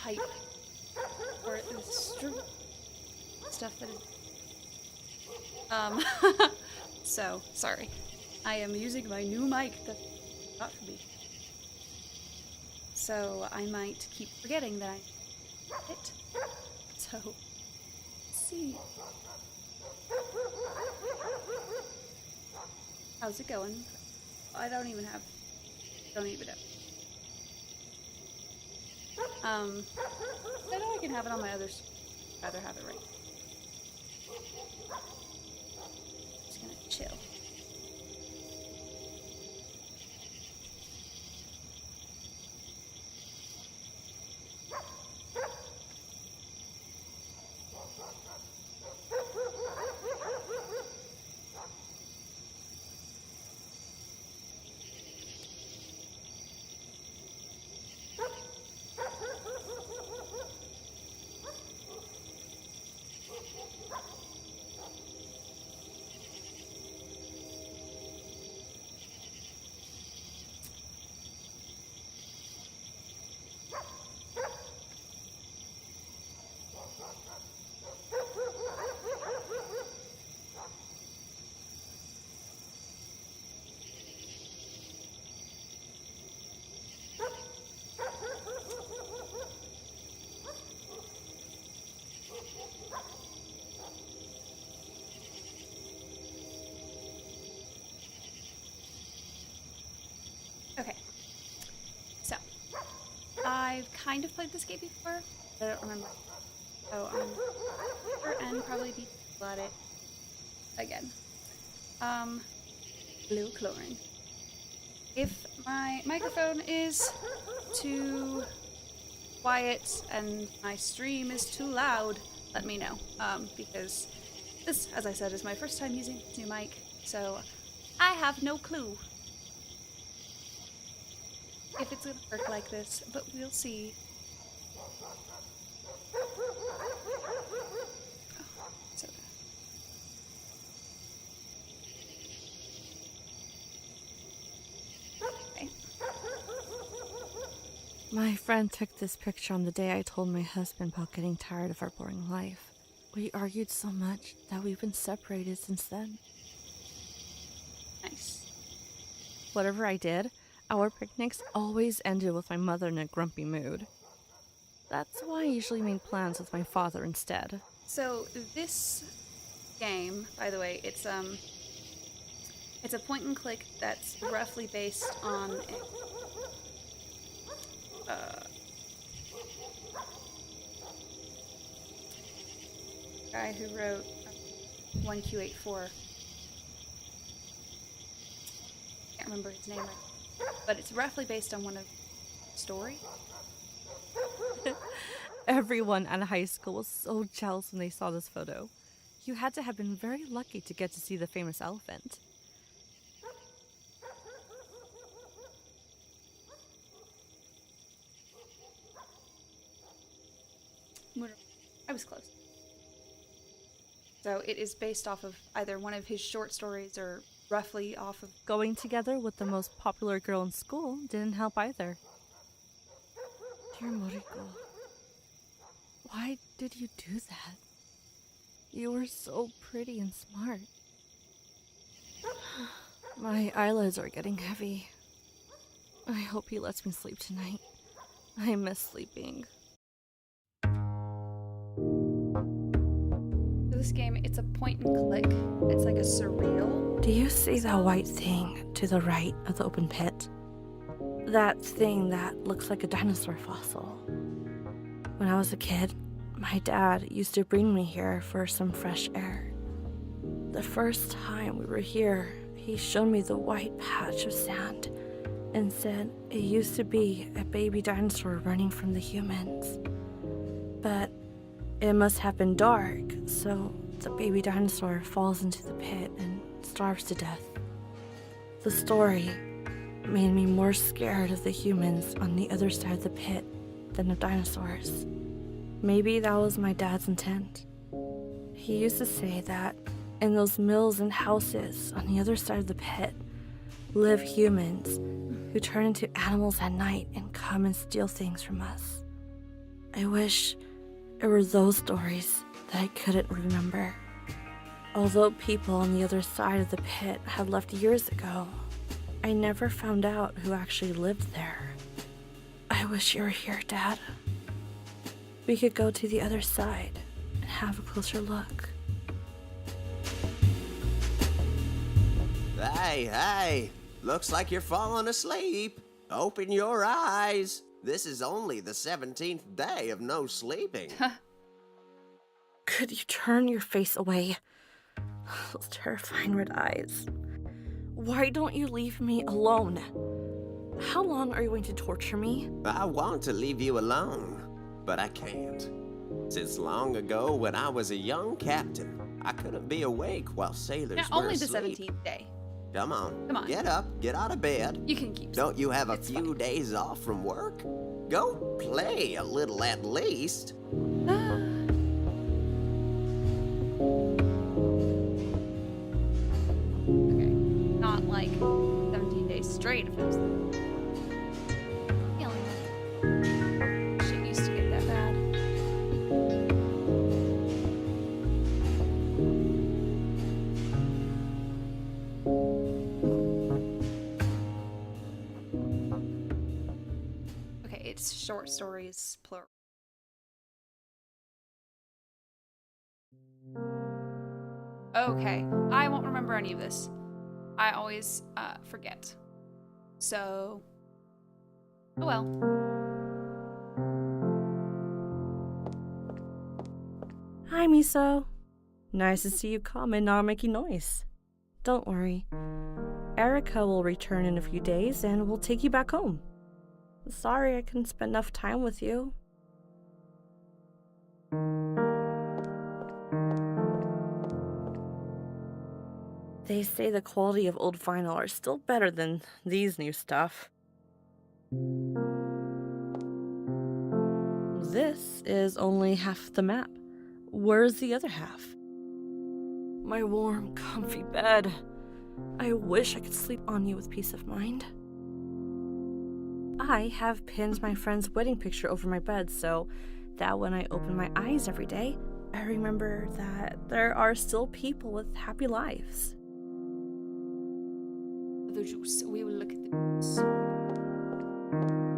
hype for the stuff that is. So, sorry. I am using my new mic that got for me. So, I might keep forgetting that I it. So, let's see. How's it going? I don't even know. I know I can have it on my other. I'd rather have it right. Just gonna chill. Okay, so I've kind of played this game before, but I don't remember. So and probably be at it again. Blue chlorine. If my microphone is too quiet and my stream is too loud, let me know. Because this, as I said, is my first time using this new mic, so I have no clue if it's gonna work like this, but we'll see. Oh, soda. Okay. My friend took this picture on the day I told my husband about getting tired of our boring life. We argued so much that we've been separated since then. Nice. Whatever I did, our picnics always ended with my mother in a grumpy mood. That's why I usually made plans with my father instead. So this game, by the way, it's a point and click that's roughly based on a guy who wrote 1Q84. Can't remember his name right. But it's roughly based on one of the story. Everyone at high school was so jealous when they saw this photo. You had to have been very lucky to get to see the famous elephant. I was close. So it is based off of either one of his short stories or roughly off of... Going together with the most popular girl in school didn't help either. Dear Moriko, why did you do that? You were so pretty and smart. My eyelids are getting heavy. I hope he lets me sleep tonight. I miss sleeping. This game, it's a point and click. It's like a surreal. Do you see that white thing to the right of the open pit? That thing that looks like a dinosaur fossil. When I was a kid, my dad used to bring me here for some fresh air. The first time we were here, he showed me the white patch of sand and said it used to be a baby dinosaur running from the humans. But it must have been dark, so the baby dinosaur falls into the pit and starves to death. The story made me more scared of the humans on the other side of the pit than of dinosaurs. Maybe that was my dad's intent. He used to say that in those mills and houses on the other side of the pit live humans who turn into animals at night and come and steal things from us. I wish it were those stories that I couldn't remember. Although people on the other side of the pit had left years ago, I never found out who actually lived there. I wish you were here, Dad. We could go to the other side and have a closer look. Hey, looks like you're falling asleep. Open your eyes. This is only the 17th day of no sleeping. Could you turn your face away? Those terrifying red eyes. Why don't you leave me alone? How long are you going to torture me? I want to leave you alone, but I can't. Since long ago, when I was a young captain, I couldn't be awake while sailors Now, were only the asleep. 17th day. Come on. Come on. Get up, get out of bed. You can keep Don't you have a It's few fine. days off from work? Go play a little at least. Okay. Not like 17 days straight if it was feeling like shit used to get that bad. Okay, it's short stories plural. Okay, I won't remember any of this. I always forget. So, oh well. Hi, Miso. Nice to see you come and not making noise. Don't worry. Erica will return in a few days and we'll take you back home. Sorry I couldn't spend enough time with you. They say the quality of old vinyl are still better than these new stuff. This is only half the map. Where's the other half? My warm, comfy bed. I wish I could sleep on you with peace of mind. I have pinned my friend's wedding picture over my bed so that when I open my eyes every day, I remember that there are still people with happy lives. The juice. We will look at the juice.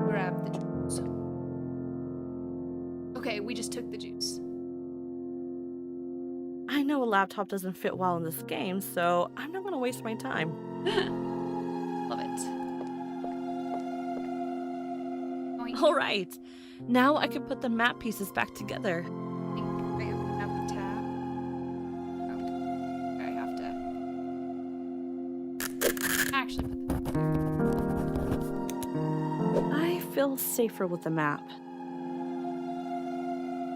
Grab the juice. Okay, we just took the juice. I know a laptop doesn't fit well in this game, so I'm not gonna waste my time. Love it. Oink. All right, now I can put the map pieces back together. I think I open up the tab. Oh, I have to actually put the I feel safer with the map.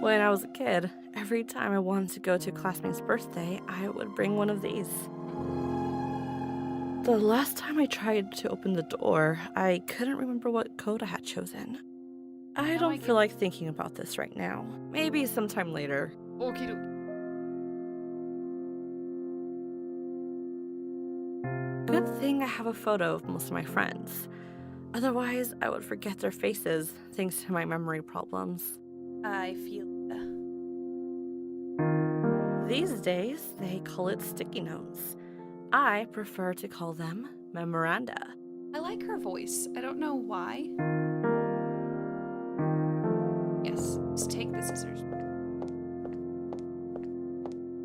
When I was a kid, every time I wanted to go to a classmate's birthday, I would bring one of these. The last time I tried to open the door, I couldn't remember what code I had chosen. I don't feel like thinking about this right now. Maybe sometime later. Okie dokie. Good thing I have a photo of most of my friends. Otherwise, I would forget their faces thanks to my memory problems. I feel These days, they call it sticky notes. I prefer to call them Memoranda. I like her voice. I don't know why. Yes, just take the scissors.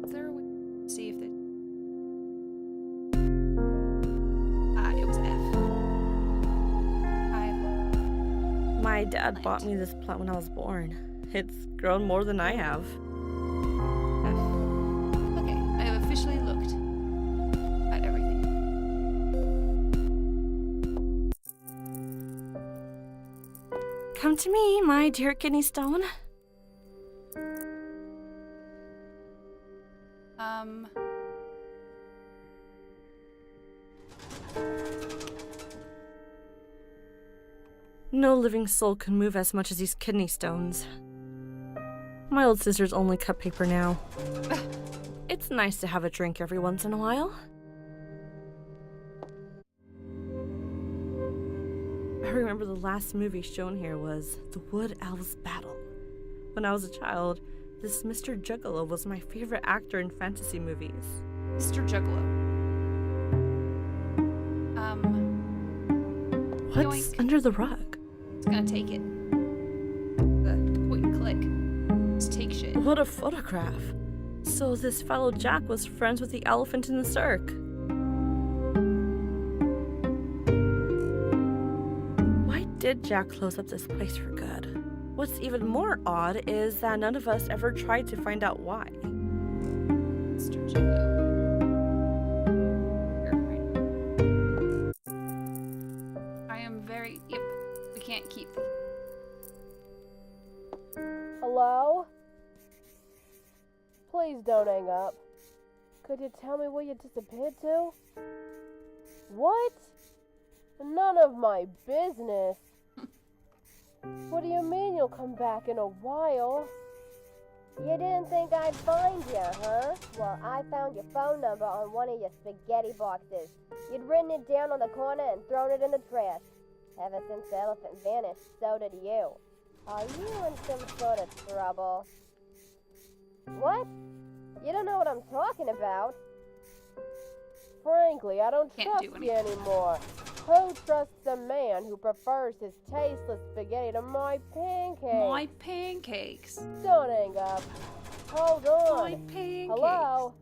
Is there a way to see if they... it was F. My dad bought me this plant when I was born. It's grown more than I have. Okay, I have officially looked at everything. Come to me, my dear kidney stone. No living soul can move as much as these kidney stones. My old sister's only cut paper now. It's nice to have a drink every once in a while. I remember the last movie shown here was The Wood Elves Battle. When I was a child, this Mr. Juggalo was my favorite actor in fantasy movies. Mr. Juggalo. What's Yoink. under the rug? It's gonna take it. The point and click. Just take shit. What a photograph. So this fellow Jack was friends with the elephant in the cirque. Why did Jack close up this place for good? What's even more odd is that none of us ever tried to find out why. Mr. Juggalo. I am very. Yep. We can't keep. Hello? Please don't hang up. Could you tell me where you disappeared to? What? None of my business. What do you mean you'll come back in a while? You didn't think I'd find you, huh? Well, I found your phone number on one of your spaghetti boxes. You'd written it down on the corner and thrown it in the trash. Ever since the elephant vanished, so did you. Are you in some sort of trouble? What? You don't know what I'm talking about? Frankly, I don't Can't trust do you anything. anymore. Who trusts a man who prefers his tasteless spaghetti to my pancakes? My pancakes. Don't hang up. Hold on. My pancakes. Hello?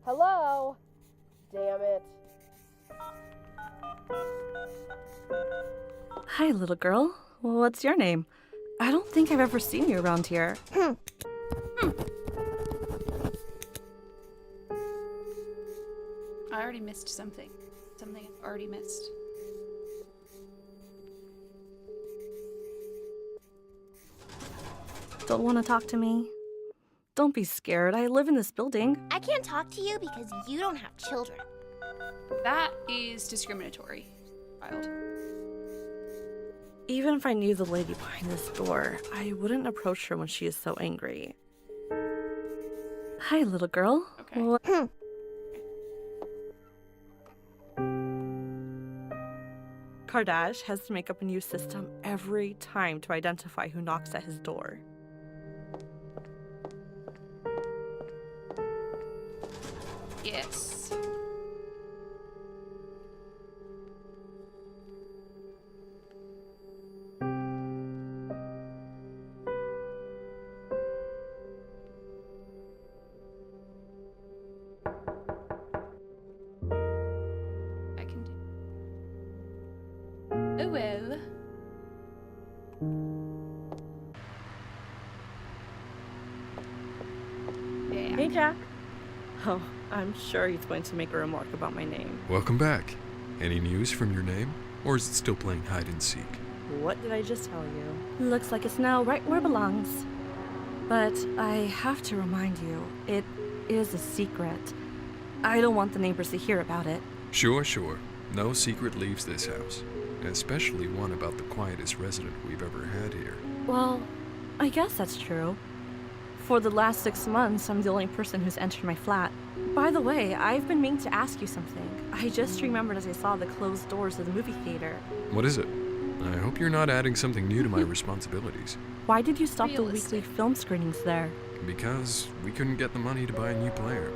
Hello? Damn it. Hi, little girl. What's your name? I don't think I've ever seen you around here. I already missed something. Something I've already missed. Don't want to talk to me? Don't be scared. I live in this building. I can't talk to you because you don't have children. That is discriminatory, child. Even if I knew the lady behind this door, I wouldn't approach her when she is so angry. Hi, little girl. Okay. Kardash has to make up a new system every time to identify who knocks at his door. Yes. I can do. Oh well. Yeah. Hey, Jack. Oh, I'm sure he's going to make a remark about my name. Welcome back. Any news from your name? Or is it still playing hide and seek? What did I just tell you? Looks like it's now right where it belongs. But I have to remind you, it is a secret. I don't want the neighbors to hear about it. Sure. No secret leaves this house. Especially one about the quietest resident we've ever had here. Well, I guess that's true. For the last 6 months, I'm the only person who's entered my flat. By the way, I've been meaning to ask you something. I just remembered as I saw the closed doors of the movie theater. What is it? I hope you're not adding something new to my responsibilities. Why did you stop the Realistic. weekly film screenings there? Because we couldn't get the money to buy a new player.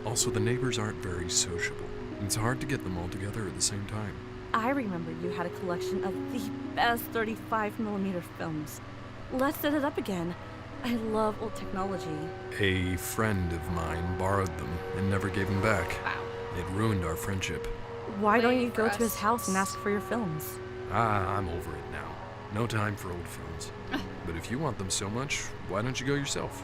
Also, the neighbors aren't very sociable. It's hard to get them all together at the same time. I remember you had a collection of the best 35mm films. Let's set it up again. I love old technology. A friend of mine borrowed them and never gave them back. Wow. It ruined our friendship. Why don't Wait you for go to his us. house and ask for your films? I'm over it now. No time for old films. But if you want them so much, why don't you go yourself?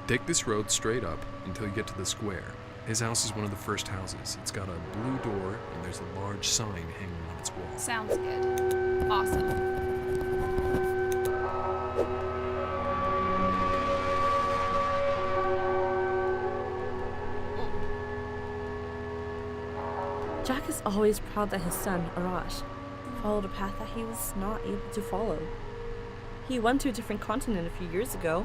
Take this road straight up until you get to the square. His house is one of the first houses. It's got a blue door and there's a large sign hanging on its wall. Sounds good. Awesome. Jack is always proud that his son, Arash, followed a path that he was not able to follow. He went to a different continent a few years ago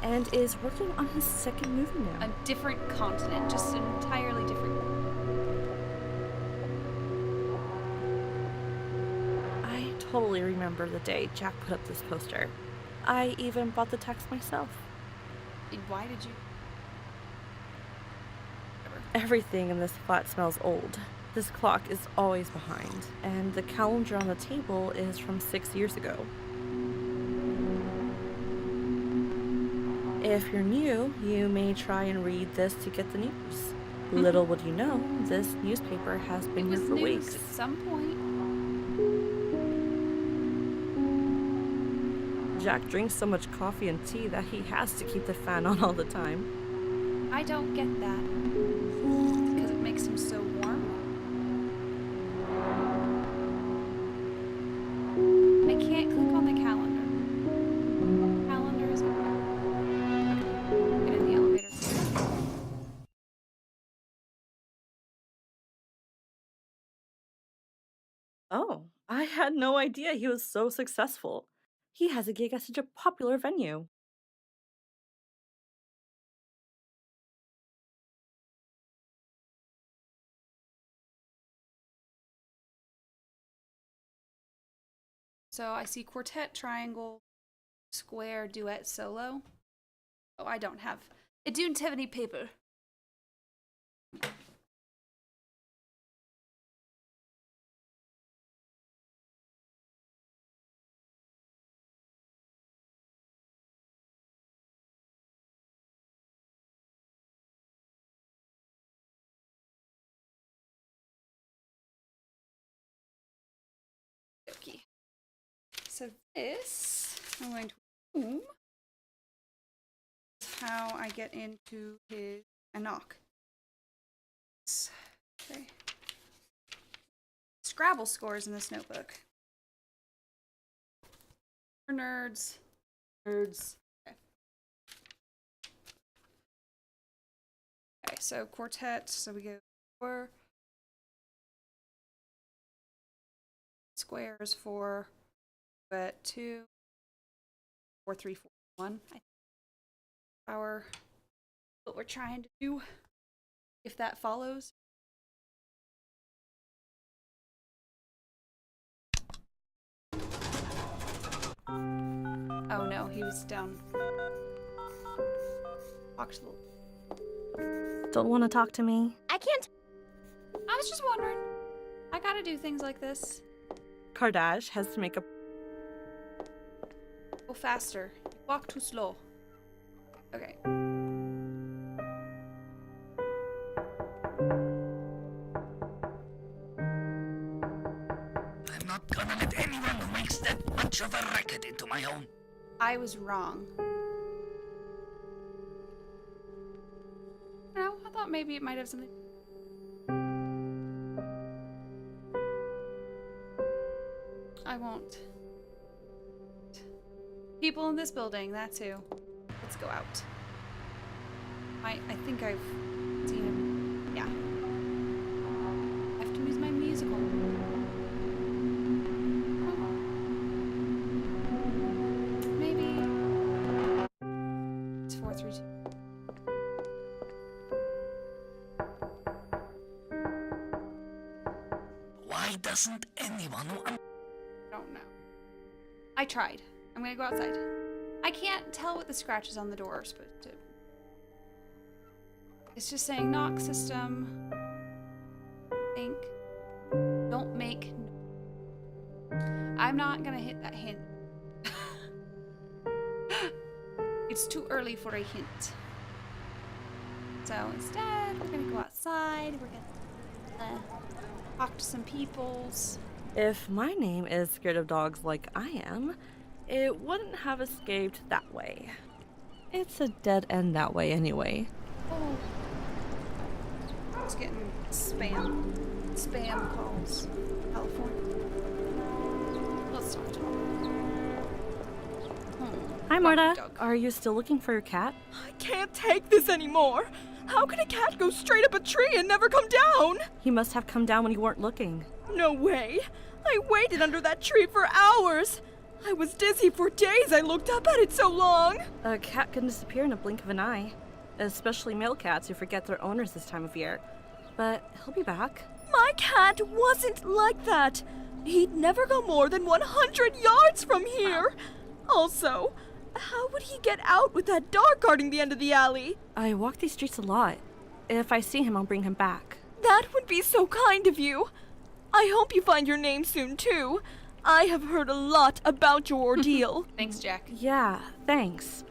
and is working on his second movie now. A different continent, just an entirely different. I totally remember the day Jack put up this poster. I even bought the text myself. Why did you? Everything in this flat smells old. This clock is always behind, and the calendar on the table is from 6 years ago. If you're new, you may try and read this to get the news. Little would you know, this newspaper has It been was here for news weeks. at some point. Jack drinks so much coffee and tea that he has to keep the fan on all the time. I don't get that. Because it makes him so warm. I can't click on the calendar. Calendar is okay. Get in the elevator. Oh, I had no idea he was so successful. He has a gig at such a popular venue. So I see quartet, triangle, square, duet, solo. Oh, I don't have. I don't have any paper. Okay. So this, I'm going to assume, is how I get into his a knock. Okay. Scrabble scores in this notebook. For nerds. Nerds. Okay. Okay, so quartet. So we go 4 squares for but 2, 4, 3, 4, 1. I think our what we're trying to do, if that follows. Oh no, he was down. Talked a little. Don't want to talk to me? I can't. I was just wondering. I gotta do things like this. Kardash has to make a. Go faster. You walk too slow. Okay. I'm not gonna let anyone who makes that much of a racket into my home. I was wrong. No, I thought maybe it might have something. I won't. People in this building, that's who. Let's go out. I think I've seen him. Yeah. I have to use my musical. Maybe. It's 4, 3, 2. Why doesn't anyone who I don't know. I tried. I'm gonna go outside. I can't tell what the scratches on the door are supposed to. It's just saying knock system. Think. Don't make. I'm not gonna hit that hint. It's too early for a hint. So instead, we're gonna go outside. We're gonna talk to some peoples. If my name is scared of dogs like I am, it wouldn't have escaped that way. It's a dead end that way anyway. Oh. It's getting spam calls. California. Let's talk to him. Hi, Marta. Dog. Are you still looking for your cat? I can't take this anymore. How can a cat go straight up a tree and never come down? He must have come down when you weren't looking. No way. I waited under that tree for hours. I was dizzy for days. I looked up at it so long. A cat can disappear in a blink of an eye, especially male cats who forget their owners this time of year. But he'll be back. My cat wasn't like that. He'd never go more than 100 yards from here. Also, How would he get out with that dog guarding the end of the alley? I walk these streets a lot. If I see him, I'll bring him back. That would be so kind of you. I hope you find your name soon, too. I have heard a lot about your ordeal. Thanks, Jack. Yeah, thanks.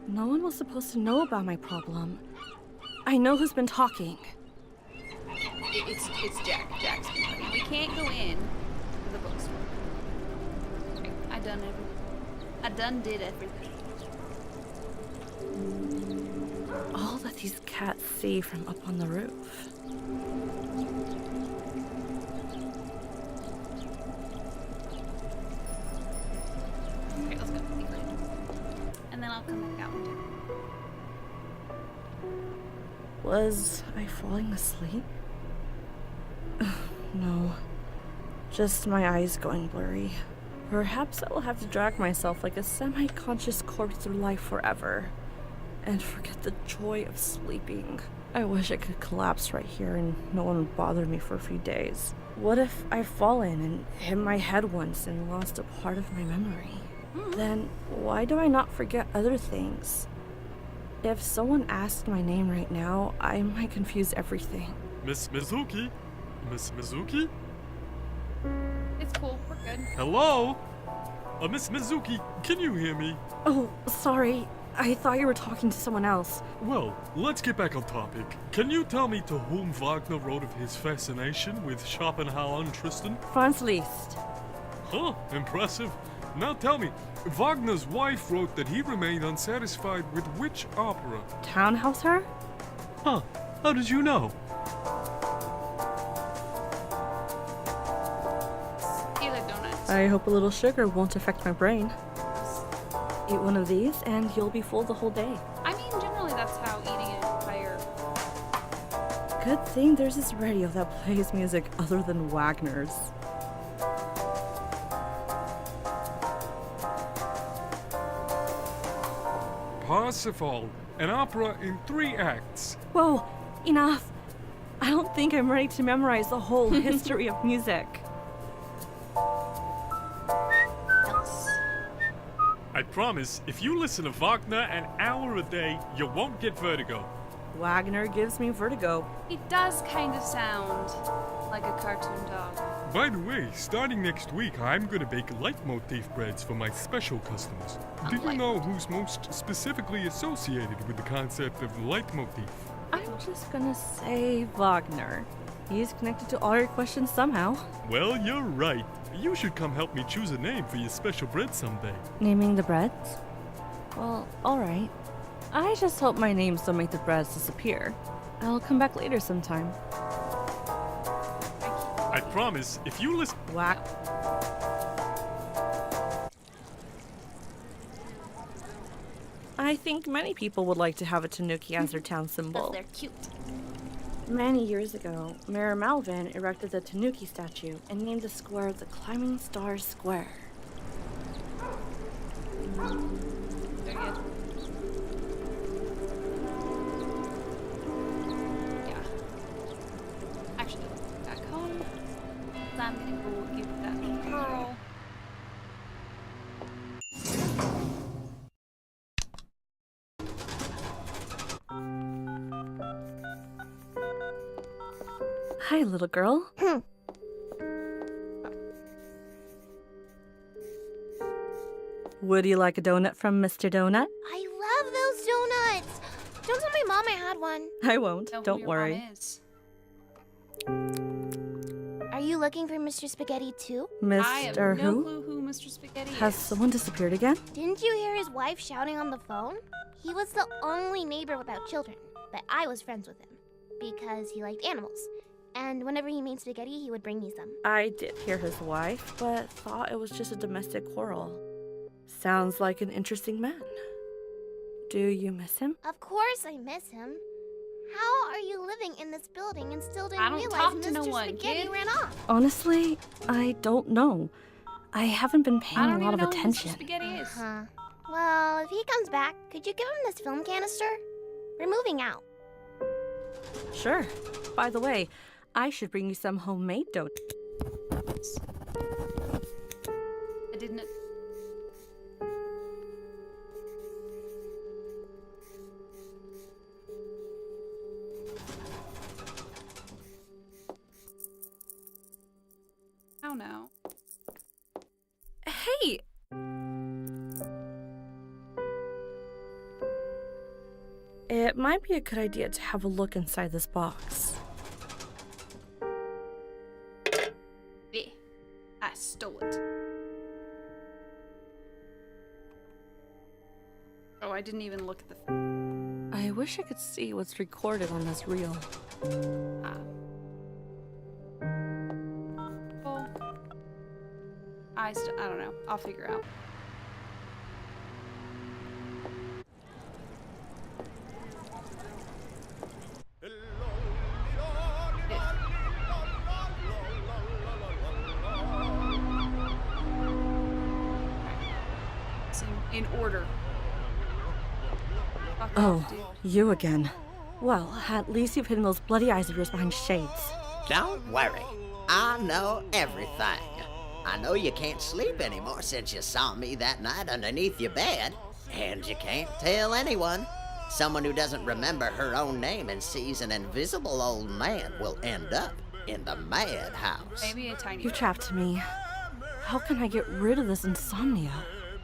No one was supposed to know about my problem. I know who's been talking. It's Jack. Jack's been talking. We can't go in to the bookstore. I done did everything. All that these cats see from up on the roof. Okay, let's go. And then I'll come back out and do it. Was I falling asleep? No. Just my eyes going blurry. Perhaps I will have to drag myself like a semi-conscious corpse through life forever. And forget the joy of sleeping. I wish I could collapse right here and no one would bother me for a few days. What if I've fallen and hit my head once and lost a part of my memory? Then why do I not forget other things? If someone asked my name right now, I might confuse everything. Miss Mizuki? Miss Mizuki? It's cool. We're good. Hello? Miss Mizuki, can you hear me? Oh, sorry. I thought you were talking to someone else. Well, let's get back on topic. Can you tell me to whom Wagner wrote of his fascination with Schopenhauer and Tristan? Franz Liszt. Huh, impressive. Now tell me, Wagner's wife wrote that he remained unsatisfied with which opera? Tannhäuser? Huh, how did you know? Eat like donuts. I hope a little sugar won't affect my brain. Eat one of these and you'll be full the whole day. I mean, generally that's how eating an entire... Good thing there's this radio that plays music other than Wagner's. Parsifal, an opera in 3 acts. Whoa, enough. I don't think I'm ready to memorize the whole history of music. I promise, if you listen to Wagner an hour a day, you won't get vertigo. Wagner gives me vertigo. He does kind of sound like a cartoon dog. By the way, starting next week, I'm gonna bake leitmotif breads for my special customers. Do you know who's most specifically associated with the concept of leitmotif? I'm just gonna say Wagner. He's connected to all your questions somehow. Well, you're right. You should come help me choose a name for your special bread someday. Naming the breads? Well, alright. I just hope my names don't make the breads disappear. I'll come back later sometime. I promise, if you listen... Whack. I think many people would like to have a tanuki as their town symbol. They're cute. Many years ago, Mayor Malvin erected the tanuki statue and named the square the Climbing Star Square. Very good. Yeah. Actually, back home. I'm gonna go give that girl. Hi, little girl. Would you like a donut from Mr. Donut? I love those donuts. Don't tell my mom I had one. I won't. Know who Don't your worry. mom is. Are you looking for Mr. Spaghetti too? I have Mr. no Who? clue who Mr. Spaghetti Has is. someone disappeared again? Didn't you hear his wife shouting on the phone? He was the only neighbor without children, but I was friends with him because he liked animals. And whenever he made spaghetti, he would bring me some. I did hear his wife, but thought it was just a domestic quarrel. Sounds like an interesting man. Do you miss him? Of course I miss him. How are you living in this building and still didn't I don't realize talk to Mr. no one, Spaghetti kid. ran off? Honestly, I don't know. I haven't been I paying don't a lot even of know attention. who Mr. Spaghetti is. Huh. Well, if he comes back, could you give him this film canister? We're moving out. Sure. By the way, I should bring you some homemade dough. I didn't. It might be a good idea to have a look inside this box. Yeah, I stole it. Oh, I didn't even look at the. I wish I could see what's recorded on this reel. Well, I don't know. I'll figure out. It's in order. Fuck Oh, off, dude. you again. Well, at least you've hidden those bloody eyes of yours behind shades. Don't worry. I know everything. I know you can't sleep anymore since you saw me that night underneath your bed. And you can't tell anyone. Someone who doesn't remember her own name and sees an invisible old man will end up in the madhouse. Maybe a tiny. You trapped me. How can I get rid of this insomnia?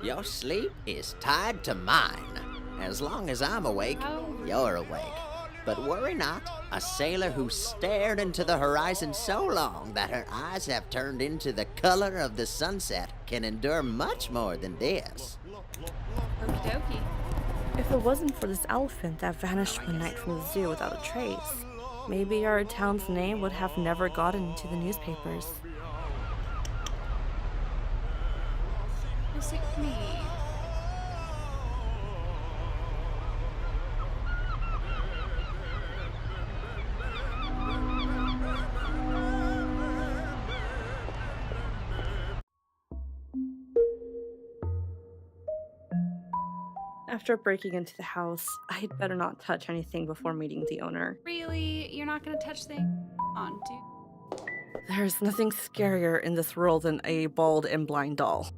Your sleep is tied to mine. As long as I'm awake, you're awake. But worry not, a sailor who stared into the horizon so long that her eyes have turned into the color of the sunset can endure much more than this. Okie dokie. If it wasn't for this elephant that vanished one night from the zoo without a trace, maybe our town's name would have never gotten into the newspapers. Is it me? After breaking into the house, I'd better not touch anything before meeting the owner. Really? You're not gonna touch things? On, dude. There's nothing scarier in this world than a bald and blind doll.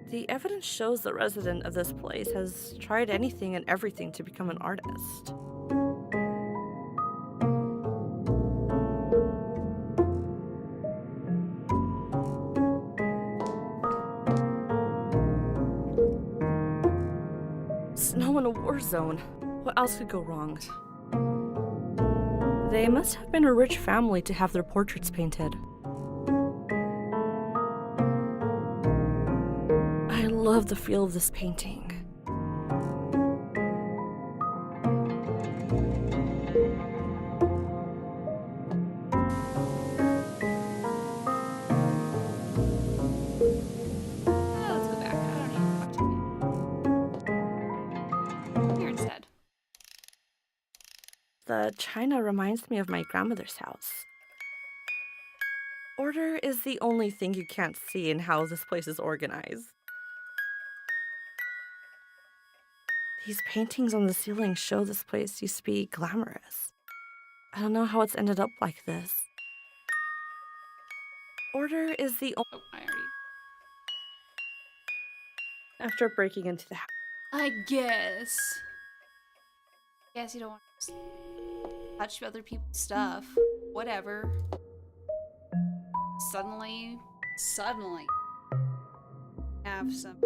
The evidence shows the resident of this place has tried anything and everything to become an artist. Snow in a war zone. What else could go wrong? They must have been a rich family to have their portraits painted. I love the feel of this painting. Let's go back. I don't need to talk to me. Here instead. The china reminds me of my grandmother's house. Order is the only thing you can't see in how this place is organized. These paintings on the ceiling show this place used to be glamorous. I don't know how it's ended up like this. Order is the only... Oh, I already. After breaking into the house. I guess. Guess you don't want to touch other people's stuff. Whatever. Suddenly, have some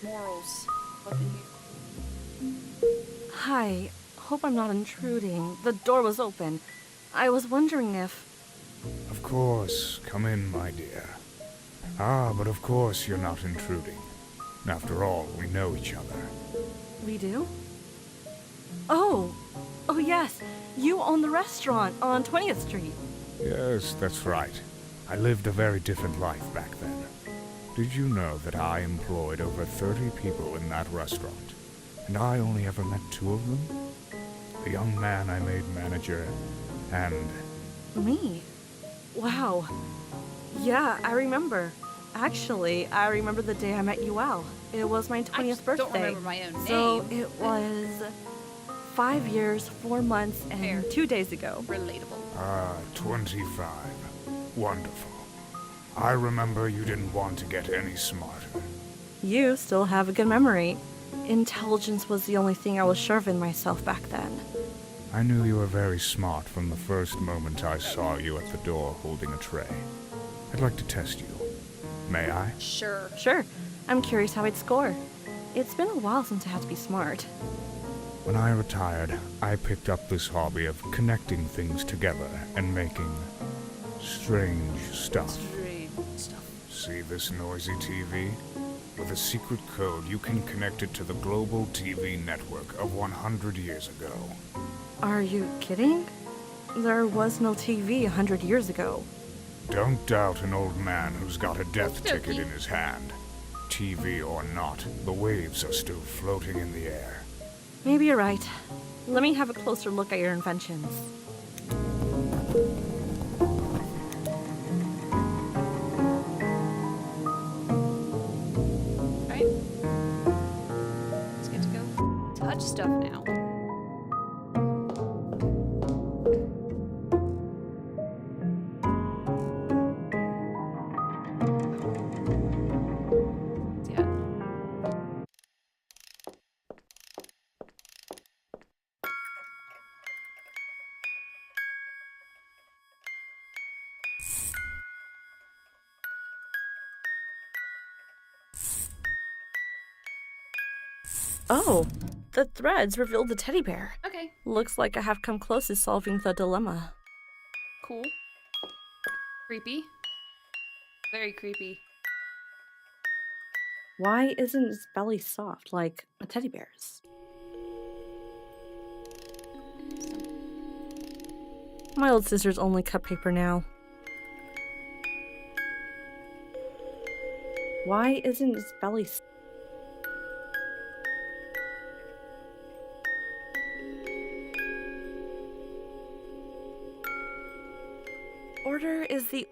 morals up in here. Hi, hope I'm not intruding. The door was open. I was wondering if... Of course, come in, my dear. Ah, but of course you're not intruding. After all, we know each other. We do? Oh yes, you own the restaurant on 20th Street. Yes, that's right. I lived a very different life back then. Did you know that I employed over 30 people in that restaurant? And I only ever met 2 of them? The young man I made manager, and... Me? Wow. Yeah, I remember. Actually, I remember the day I met Yuel. It was my 20th birthday. Don't remember my own name. So it was 5 years, 4 months, and Fair. 2 days ago. Relatable. Ah, 25. Wonderful. I remember you didn't want to get any smarter. You still have a good memory. Intelligence was the only thing I was sure of in myself back then. I knew you were very smart from the first moment I saw you at the door holding a tray. I'd like to test you. May I? Sure. Sure. I'm curious how I'd score. It's been a while since I had to be smart. When I retired, I picked up this hobby of connecting things together and making strange stuff. Strange stuff. See this noisy TV? With a secret code, you can connect it to the global TV network of 100 years ago. Are you kidding? There was no TV 100 years ago. Don't doubt an old man who's got a death Okey-dokey. ticket in his hand. TV or not, the waves are still floating in the air. Maybe you're right. Let me have a closer look at your inventions. Right? Let's get to go touch stuff now. Yeah. Oh, the threads revealed the teddy bear. Okay. Looks like I have come close to solving the dilemma. Cool. Creepy. Very creepy. Why isn't its belly soft like a teddy bear's? My old scissors only cut paper now. Why isn't its belly Order is the...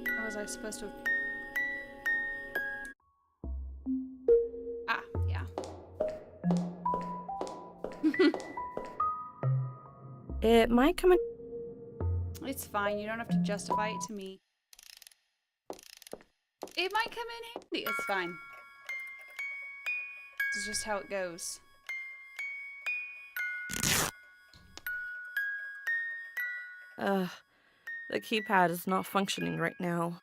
How was I supposed to... Ah, yeah. It might come in... It's fine. You don't have to justify it to me. It might come in handy. It's fine. This is just how it goes. The keypad is not functioning right now.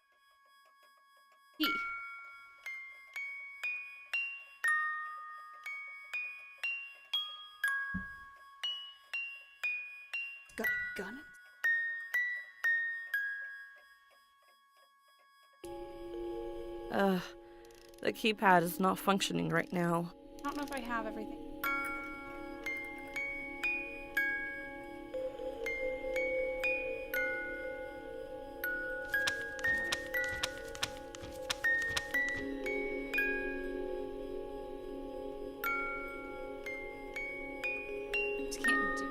Key. Got a gun? The keypad is not functioning right now. I don't know if I have everything. Just can't do.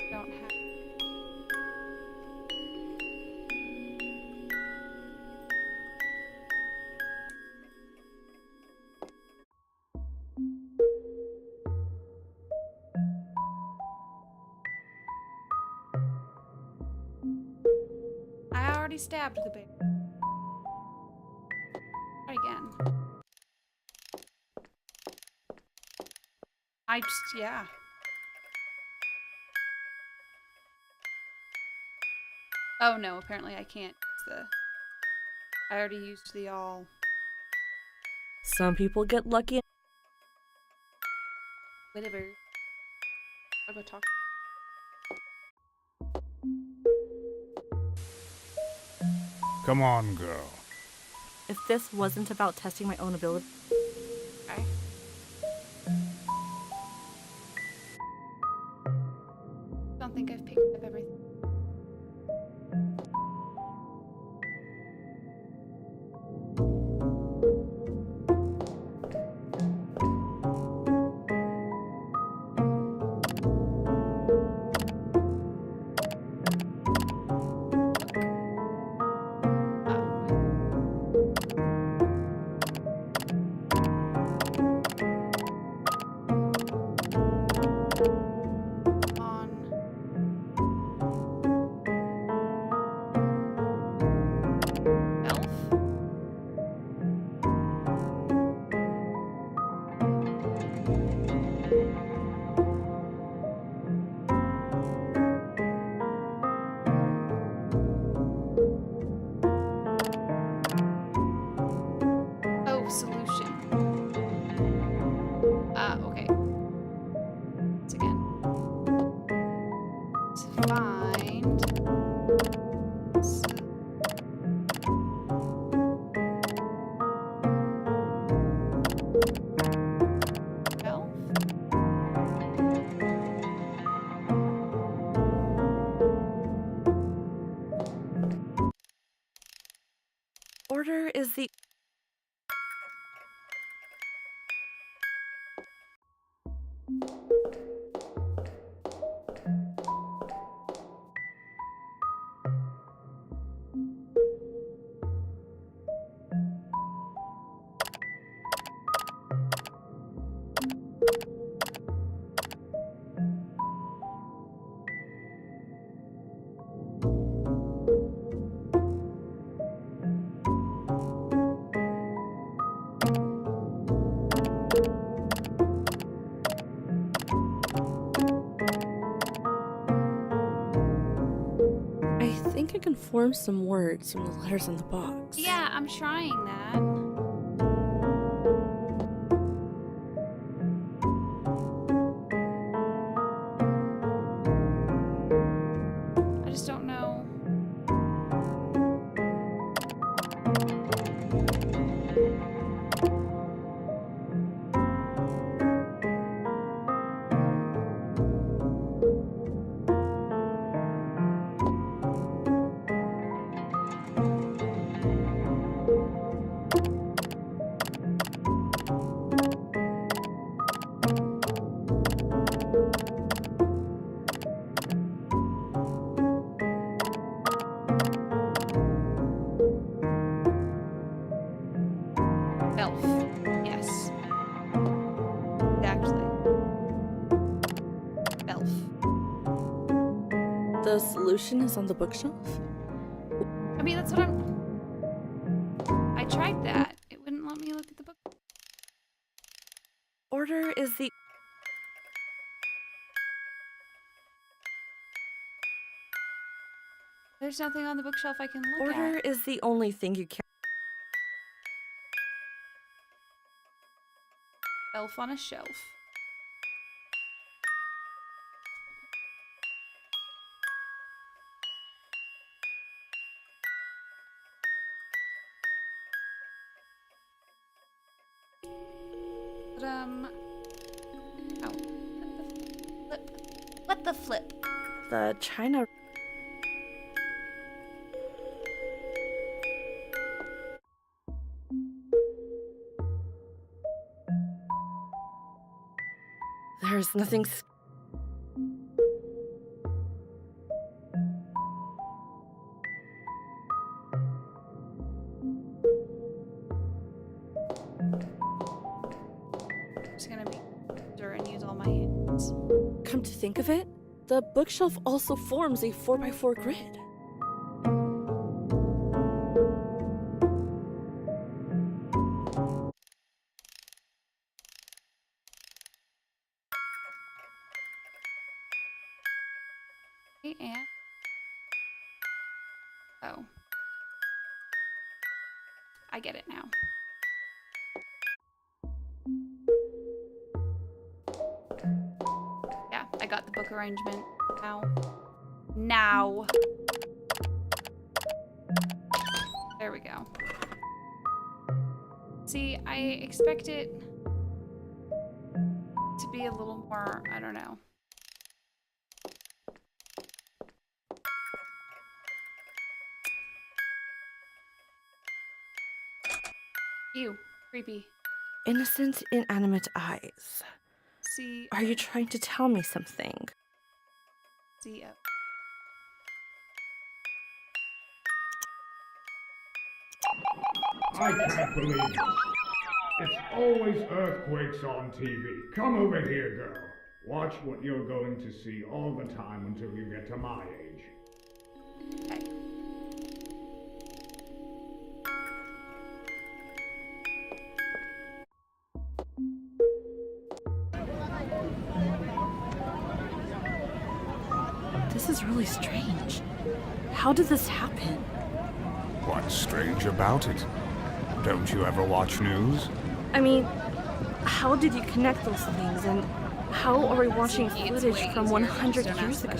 Don't have. I already stabbed the baby. Try again. Yeah. Oh no, apparently I can't use the... I already used the all... Some people get lucky. Whatever. I'll go talk. Come on, girl. If this wasn't about testing my own ability... Okay. Don't think I've picked up everything. On find shelf. Order is the... I think I can form some words from the letters on the box. Yeah, I'm trying that. I just don't know. Elf. Yes. Exactly. Elf. The solution is on the bookshelf? I mean, that's what I tried that. It wouldn't let me look at the book. Order is the... There's nothing on the bookshelf I can look Order at. is the only thing you can... Elf on a shelf. But, oh. What the flip? The China... There's nothing... I'm just gonna be sure and use all my hands. Come to think of it, the bookshelf also forms a 4x4 grid. And oh, I get it now. Yeah, I got the book arrangement now. There we go. See, I expect it to be a little more, I don't know. Ew, creepy. Innocent, inanimate eyes. See. Are you trying to tell me something? See. I can't believe it. It's always earthquakes on TV. Come over here, girl. Watch what you're going to see all the time until you get to my age. Okay. This is really strange. How did this happen? What's strange about it? Don't you ever watch news? I mean, how did you connect those things, and how are we watching footage from 100 years ago?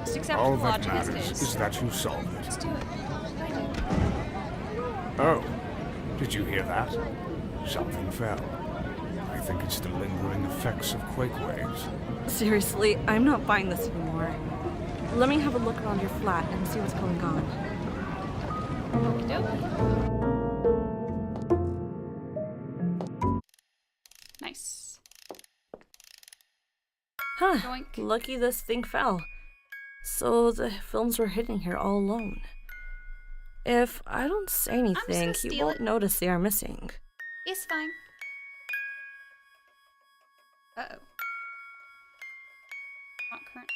Just accept All the that logic as it matters is. is that you solve Let's it. do it. I do. Oh, did you hear that? Something fell. I think it's the lingering effects of quake waves. Seriously, I'm not buying this anymore. Let me have a look around your flat and see what's going on. Okie dokie. Nice. Huh, Yoink. lucky this thing fell. So the films were hidden here all alone. If I don't say anything, gonna he steal won't it. notice they are missing. It's fine. Uh-oh. Not current.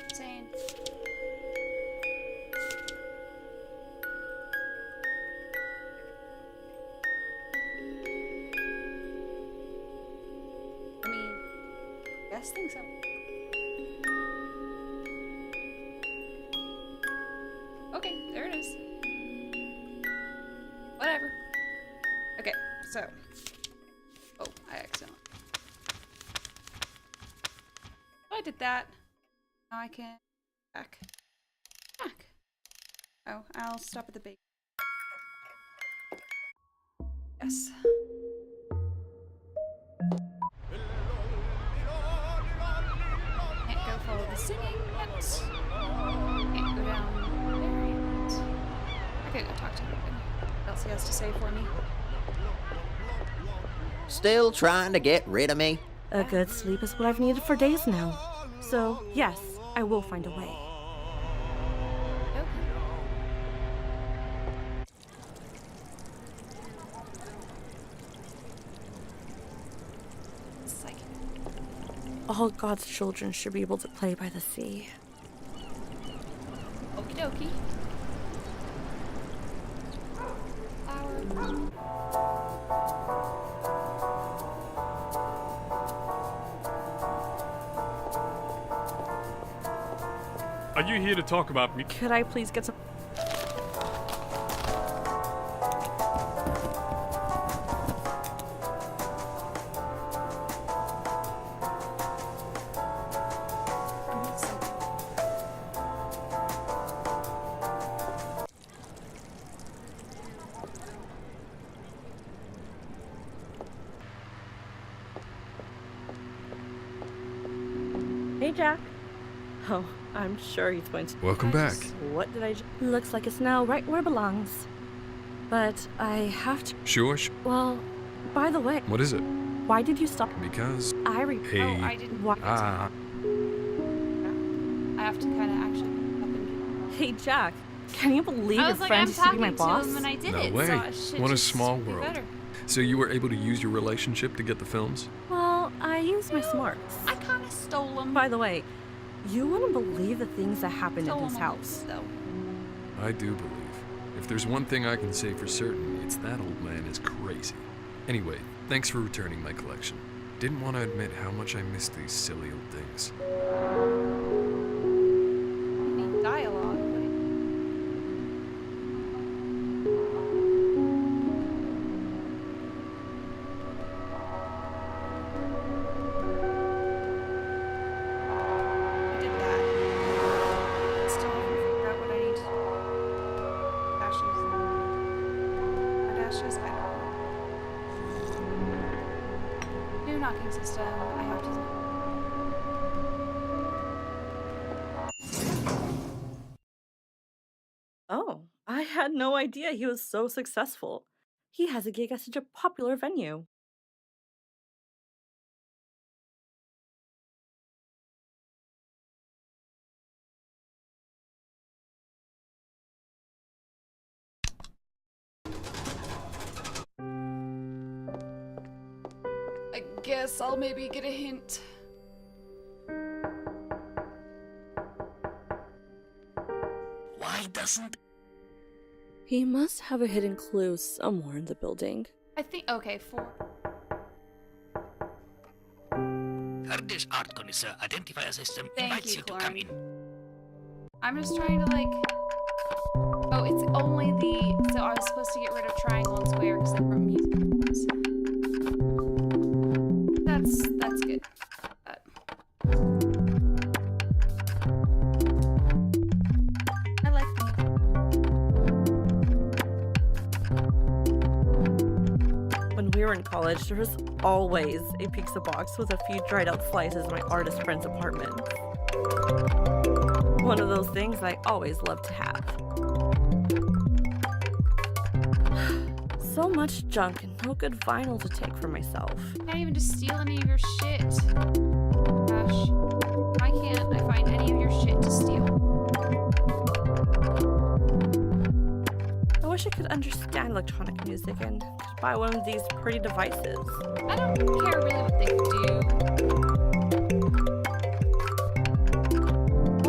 Insane. I mean, guess think so. Okay, there it is. Whatever. Okay, so. Oh, I accidentally. I did that. Now I can back. Back. Oh, I'll stop at the base. Yes. Can't go follow the singing yet. Can't go down there yet. I could go talk to him. What else he has to say for me? Still trying to get rid of me? A good sleep is what I've needed for days now. So, yes, I will find a way. Psych. All God's children should be able to play by the sea. Okie dokie. Flower. Are you here to talk about me? Could I please get some... Hey, Jack. Oh, I'm sure he's going to... Welcome back. What did I just... Looks like it's now right where it belongs. But I have to... Sure. Well, by the way, What is it? why did you stop? Because. I Hey. Oh, I didn't. Why? Ah. I have to kind of actually pick up and Hey, Jack. Can you believe I your was like, friend I'm used to be my talking boss? to him and I did No it. way. So I should What a just small be world. better. So you were able to use your relationship to get the films? Well, I used my smarts. I kind of stole them. By the way, you wouldn't believe the things that happened in Stole his them house. though. I do believe. If there's one thing I can say for certain, it's that old man is crazy. Anyway, thanks for returning my collection. Didn't want to admit how much I miss these silly old things. Any dialogue? I did that. Still haven't figured out what I need. Dashes. Or dashes? I don't know. New knocking system. I have to. Oh, I had no idea he was so successful. He has a gig at such a popular venue. I guess I'll maybe get a hint. Why doesn't He must have a hidden clue somewhere in the building. I think. Okay, Kurdish art connoisseur identifier system Thank invites you, you to come Chlorine. in. I'm just trying to like. Oh, it's only the. So I was supposed to get rid of triangle and square because they were music. That's good. I like the music. When we were in college, there was always a pizza box with a few dried out slices in my artist friend's apartment. One of those things I always loved to have. So much junk and no good vinyl to take for myself. Can't even just steal any of your shit. Gosh, why can't I find any of your shit to steal? I wish I could understand electronic music and could buy one of these pretty devices. I don't care really what they do.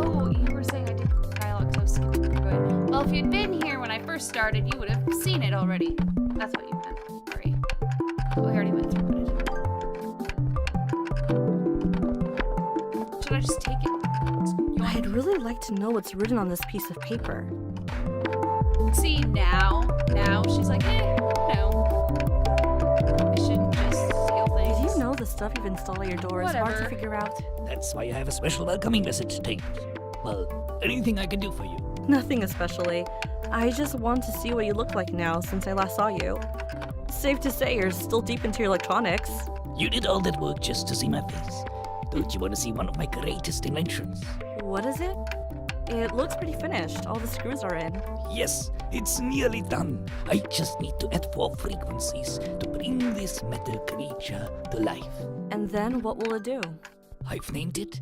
Oh, you were saying I did dialogue, so I was skipping through it. Well, if you'd been here when I first started, you would have seen it already. That's what you meant. Sorry. We already went through it. Should I just take it? I'd really like to know what's written on this piece of paper. See, now she's like, no. I shouldn't just steal things. Did you know the stuff you've installed at your door is hard to Whatever. figure out? That's why I have a special welcoming message taped. Well, anything I can do for you. Nothing especially. I just want to see what you look like now since I last saw you. Safe to say you're still deep into your electronics. You did all that work just to see my face. Don't you want to see one of my greatest inventions? What is it? It looks pretty finished. All the screws are in. Yes, it's nearly done. I just need to add 4 frequencies to bring this metal creature to life. And then what will it do? I've named it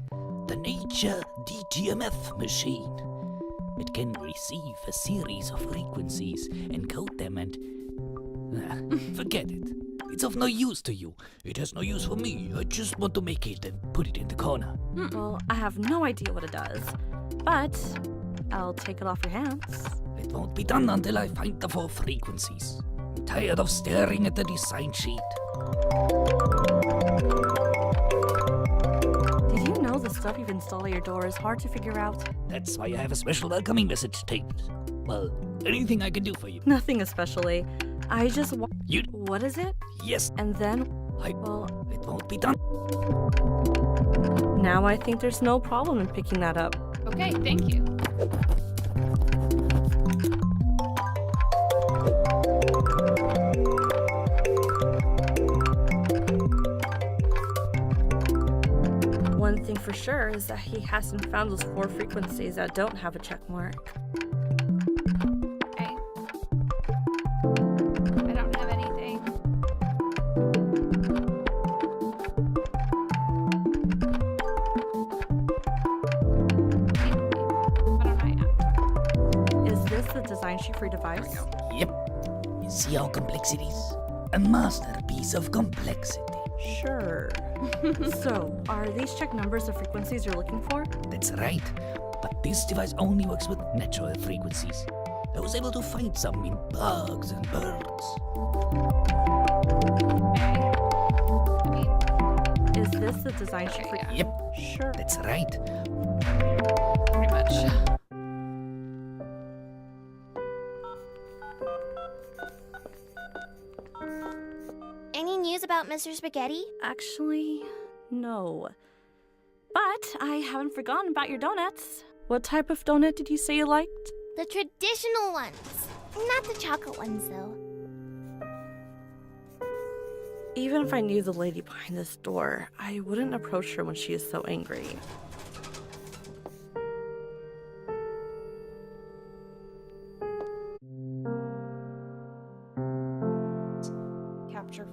the Nature DTMF machine. It can receive a series of frequencies, encode them, and... forget it. It's of no use to you. It has no use for me. I just want to make it and put it in the corner. Well, I have no idea what it does, but I'll take it off your hands. It won't be done until I find the 4 frequencies. I'm tired of staring at the design sheet. Did you know the stuff you've installed at your door is hard to figure out? That's why I have a special welcoming message taped. Well, anything I can do for you. Nothing especially. I just want... You... What is it? Yes. And then... Well... It won't be done. Now I think there's no problem in picking that up. Okay, thank you. One thing for sure is that he hasn't found those 4 frequencies that don't have a check mark. Okay. I don't have anything. What am I at? Is this the design sheet for your device? Yep. You see how complex it is? A masterpiece of complexity. Sure. So, are these check numbers the frequencies you're looking for? That's right. But this device only works with natural frequencies. I was able to find some in bugs and birds. I mean, Is this the design sheet for... yeah, Yep, Sure. that's right. pretty much. Any news about Mr. Spaghetti? Actually, no. But I haven't forgotten about your donuts. What type of donut did you say you liked? The traditional ones. Not the chocolate ones, though. Even if I knew the lady behind this door, I wouldn't approach her when she is so angry. Capture.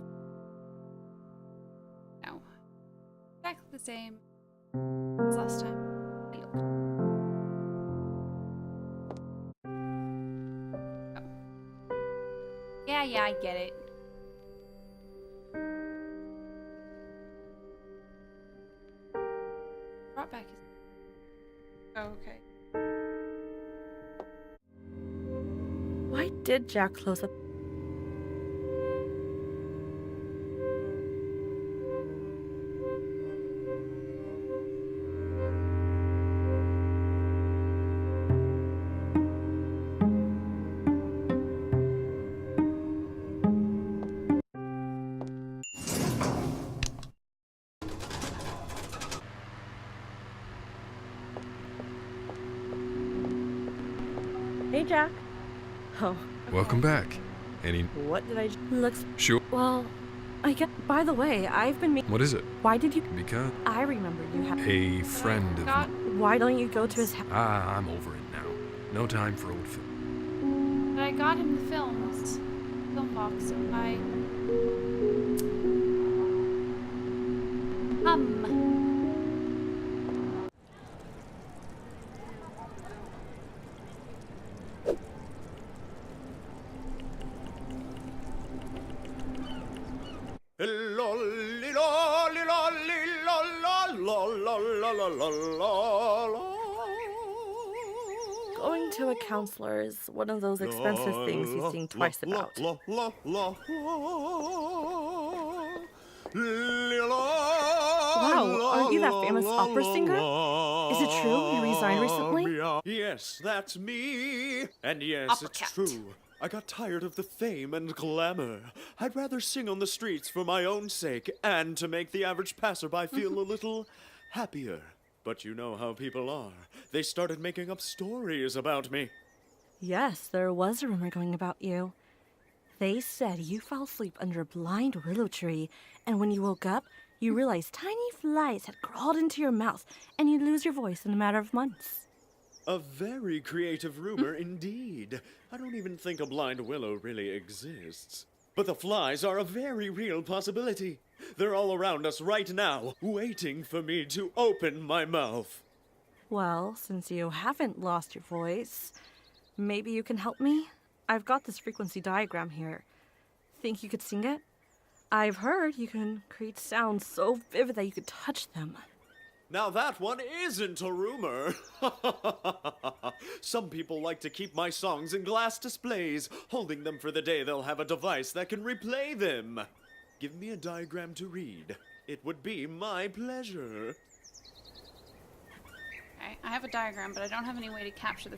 No. Exactly the same as last time. I looked. Oh. Yeah, I get it. Brought back his. Oh, okay. Why did Jack close up? Hey, Jack. Oh, Welcome back. Any... what did I... Looks... Sure. Well, I get... By the way, I've been... What is it? Why did you... Because I remember you have... a friend of got- mine. Why don't you go to his house? I'm over it now. No time for old film. But I got him the films. Film box. I... Going to a counselor is one of those expensive things you think twice about. Wow, aren't you that famous opera singer? Is it true you resigned recently? Yes, that's me. And yes, Opera it's cat. true. I got tired of the fame and glamour. I'd rather sing on the streets for my own sake and to make the average passerby feel a little happier. But you know how people are. They started making up stories about me. Yes, there was a rumor going about you. They said you fell asleep under a blind willow tree, and when you woke up, you realized tiny flies had crawled into your mouth, and you'd lose your voice in a matter of months. A very creative rumor indeed. I don't even think a blind willow really exists. But the flies are a very real possibility. They're all around us right now, waiting for me to open my mouth. Well, since you haven't lost your voice, maybe you can help me? I've got this frequency diagram here. Think you could sing it? I've heard you can create sounds so vivid that you could touch them. Now that one isn't a rumor. Some people like to keep my songs in glass displays, holding them for the day they'll have a device that can replay them. Give me a diagram to read. It would be my pleasure. Okay, I have a diagram, but I don't have any way to capture the...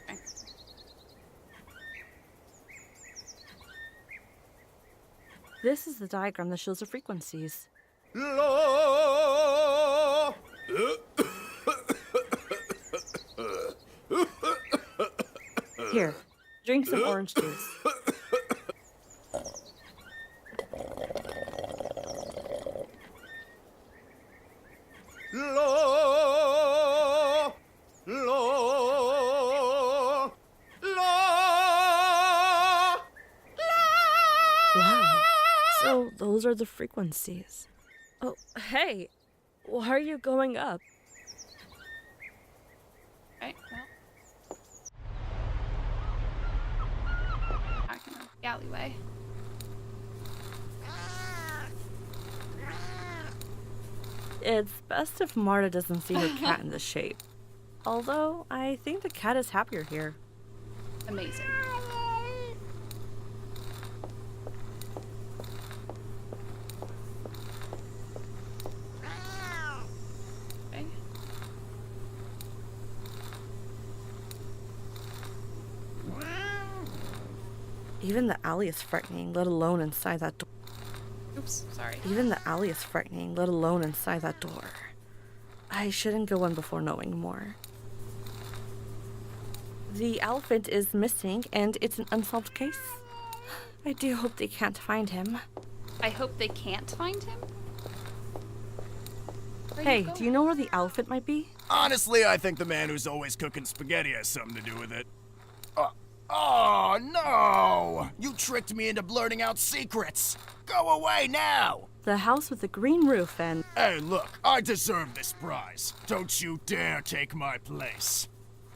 Okay. This is the diagram that shows the frequencies. Here, drink some orange juice. Wow, so those are the frequencies. Oh, hey, why are you going up? Okay, well. Back in the alleyway. It's best if Marta doesn't see her cat in this shape. Although, I think the cat is happier here. Amazing. Okay. Even the alley is frightening, let alone inside that door. Oops, sorry. Even the alley is frightening, let alone inside that door. I shouldn't go in before knowing more. The elephant is missing, and it's an unsolved case. I do hope they can't find him. I hope they can't find him. Hey, do you know where the elephant might be? Honestly, I think the man who's always cooking spaghetti has something to do with it. Oh, no! You tricked me into blurting out secrets! Go away now! The house with the green roof and... Hey, look, I deserve this prize. Don't you dare take my place.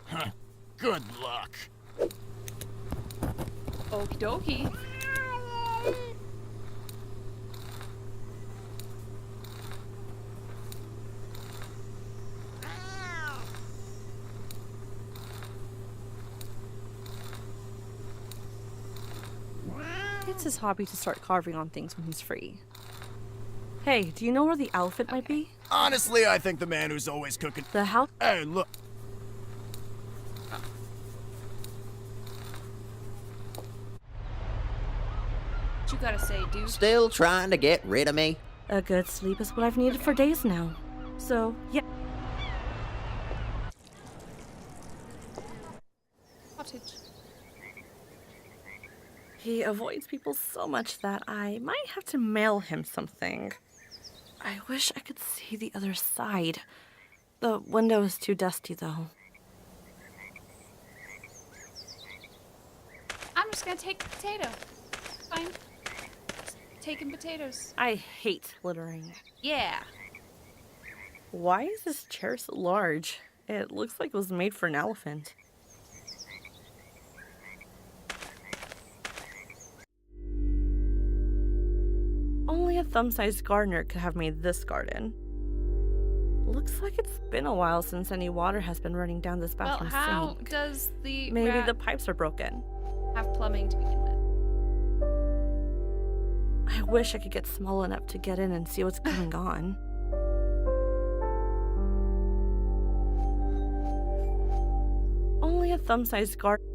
Huh. Good luck. Okie dokie. It's his hobby to start carving on things when he's free. Hey, do you know where the elephant might be? Honestly, I think the man who's always cooking... The house... Hey, look. What you gotta say, dude? Still trying to get rid of me? A good sleep is what I've needed for days now. So, yeah. Cottage. He avoids people so much that I might have to mail him something. I wish I could see the other side. The window is too dusty, though. I'm just gonna take a potato. Fine. Just taking potatoes. I hate littering. Yeah. Why is this chair so large? It looks like it was made for an elephant. Only a thumb-sized gardener could have made this garden. Looks like it's been a while since any water has been running down this Well, bathroom how sink. does the Maybe rat the pipes are broken. have plumbing to begin with? I wish I could get small enough to get in and see what's going on. Only a thumb-sized garden.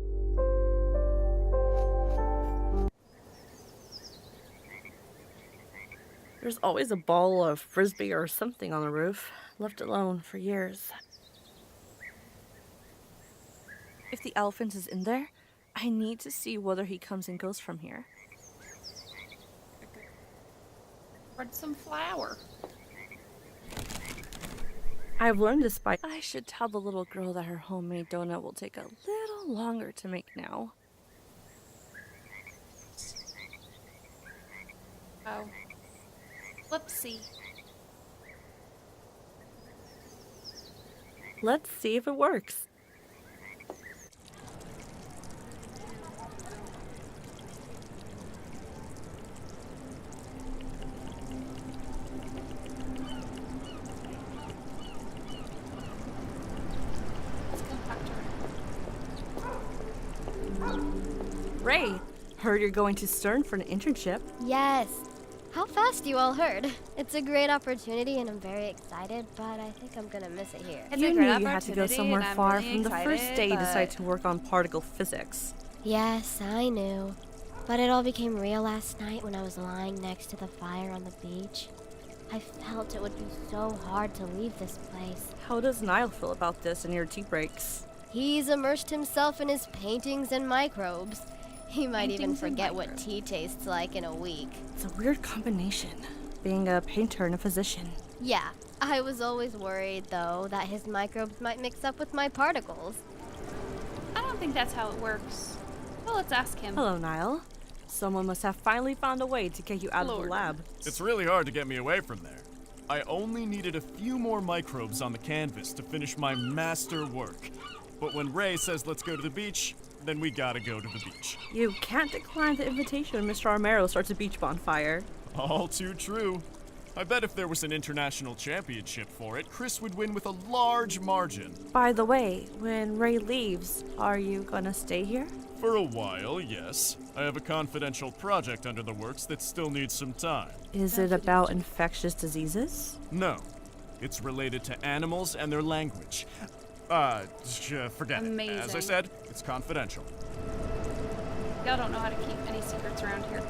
There's always a ball of frisbee or something on the roof, left alone for years. If the elephant is in there, I need to see whether he comes and goes from here. Spread some flour. I've learned this by... I should tell the little girl that her homemade donut will take a little longer to make now. Oh. Whoopsie. Let's see if it works. Ray, heard you're going to Stern for an internship. Yes. How fast you all heard. It's a great opportunity and I'm very excited, but I think I'm gonna miss it here. You knew you had to go somewhere far from the first day you decided to work on particle physics. Yes, I knew. But it all became real last night when I was lying next to the fire on the beach. I felt it would be so hard to leave this place. How does Niall feel about this and your tea breaks? He's immersed himself in his paintings and microbes. He might even forget what tea tastes like in a week. It's a weird combination, being a painter and a physician. Yeah, I was always worried, though, that his microbes might mix up with my particles. I don't think that's how it works. Well, let's ask him. Hello, Niall. Someone must have finally found a way to get you out of the lab. It's really hard to get me away from there. I only needed a few more microbes on the canvas to finish my master work. But when Ray says let's go to the beach, then we gotta go to the beach. You can't decline the invitation when Mr. Armero starts a beach bonfire. All too true. I bet if there was an international championship for it, Chris would win with a large margin. By the way, when Ray leaves, are you gonna stay here? For a while, yes. I have a confidential project under the works that still needs some time. Is it about infectious diseases? No. It's related to animals and their language. Forget it. As I said, it's confidential. Y'all don't know how to keep any secrets around here.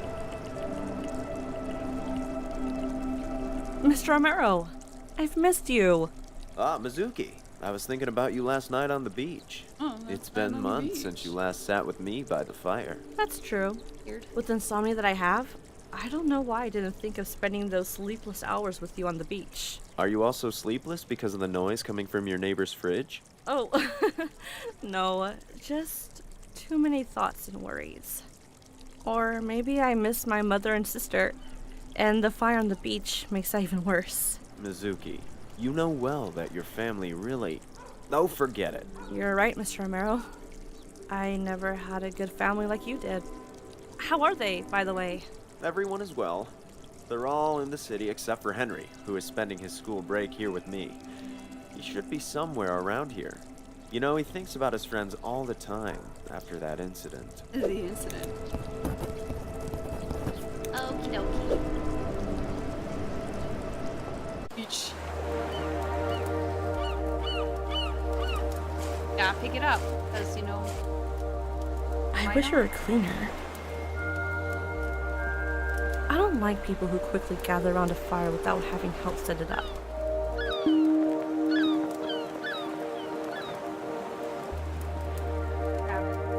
Mr. Armero, I've missed you. Ah, Mizuki. I was thinking about you last night on the beach. Oh, it's been months since you last sat with me by the fire. That's true. Weird. With the insomnia that I have, I don't know why I didn't think of spending those sleepless hours with you on the beach. Are you also sleepless because of the noise coming from your neighbor's fridge? Oh, no, just too many thoughts and worries. Or maybe I miss my mother and sister, and the fire on the beach makes that even worse. Mizuki, you know well that your family really... Oh, forget it. You're right, Mr. Armero. I never had a good family like you did. How are they, by the way? Everyone is well. They're all in the city except for Henry, who is spending his school break here with me. He should be somewhere around here. You know, he thinks about his friends all the time after that incident. The incident. Okie dokie. Beach. Yeah, pick it up, because, you know... I wish you were cleaner. I don't like people who quickly gather around a fire without having help set it up.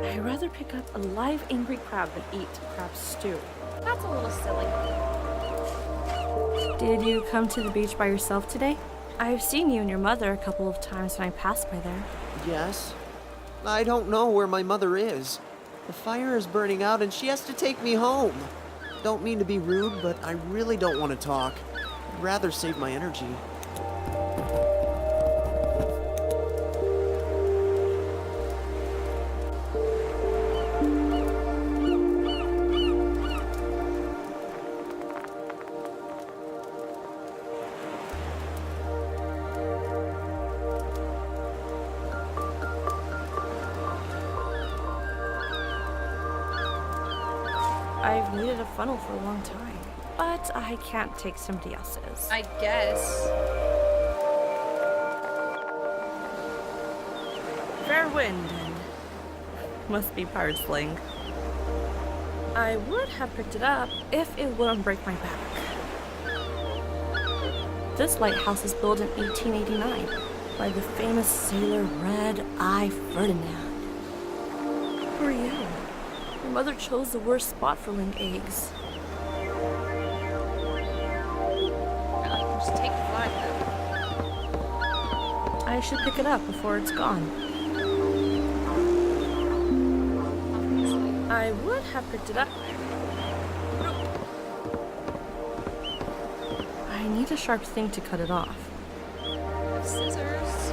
I'd rather pick up a live angry crab than eat crab stew. That's a little silly. Did you come to the beach by yourself today? I've seen you and your mother a couple of times when I passed by there. Yes. I don't know where my mother is. The fire is burning out and she has to take me home. Don't mean to be rude, but I really don't want to talk. I'd rather save my energy. I've needed a funnel for a long time, but I can't take somebody else's. I guess. Fair wind and must be pirate slang. I would have picked it up if it wouldn't break my back. This lighthouse was built in 1889 by the famous sailor Red Eye Ferdinand. Who are you? Your mother chose the worst spot for laying eggs. Just take the flag though. I should pick it up before it's gone. I would have picked it up. I need a sharp thing to cut it off. Scissors.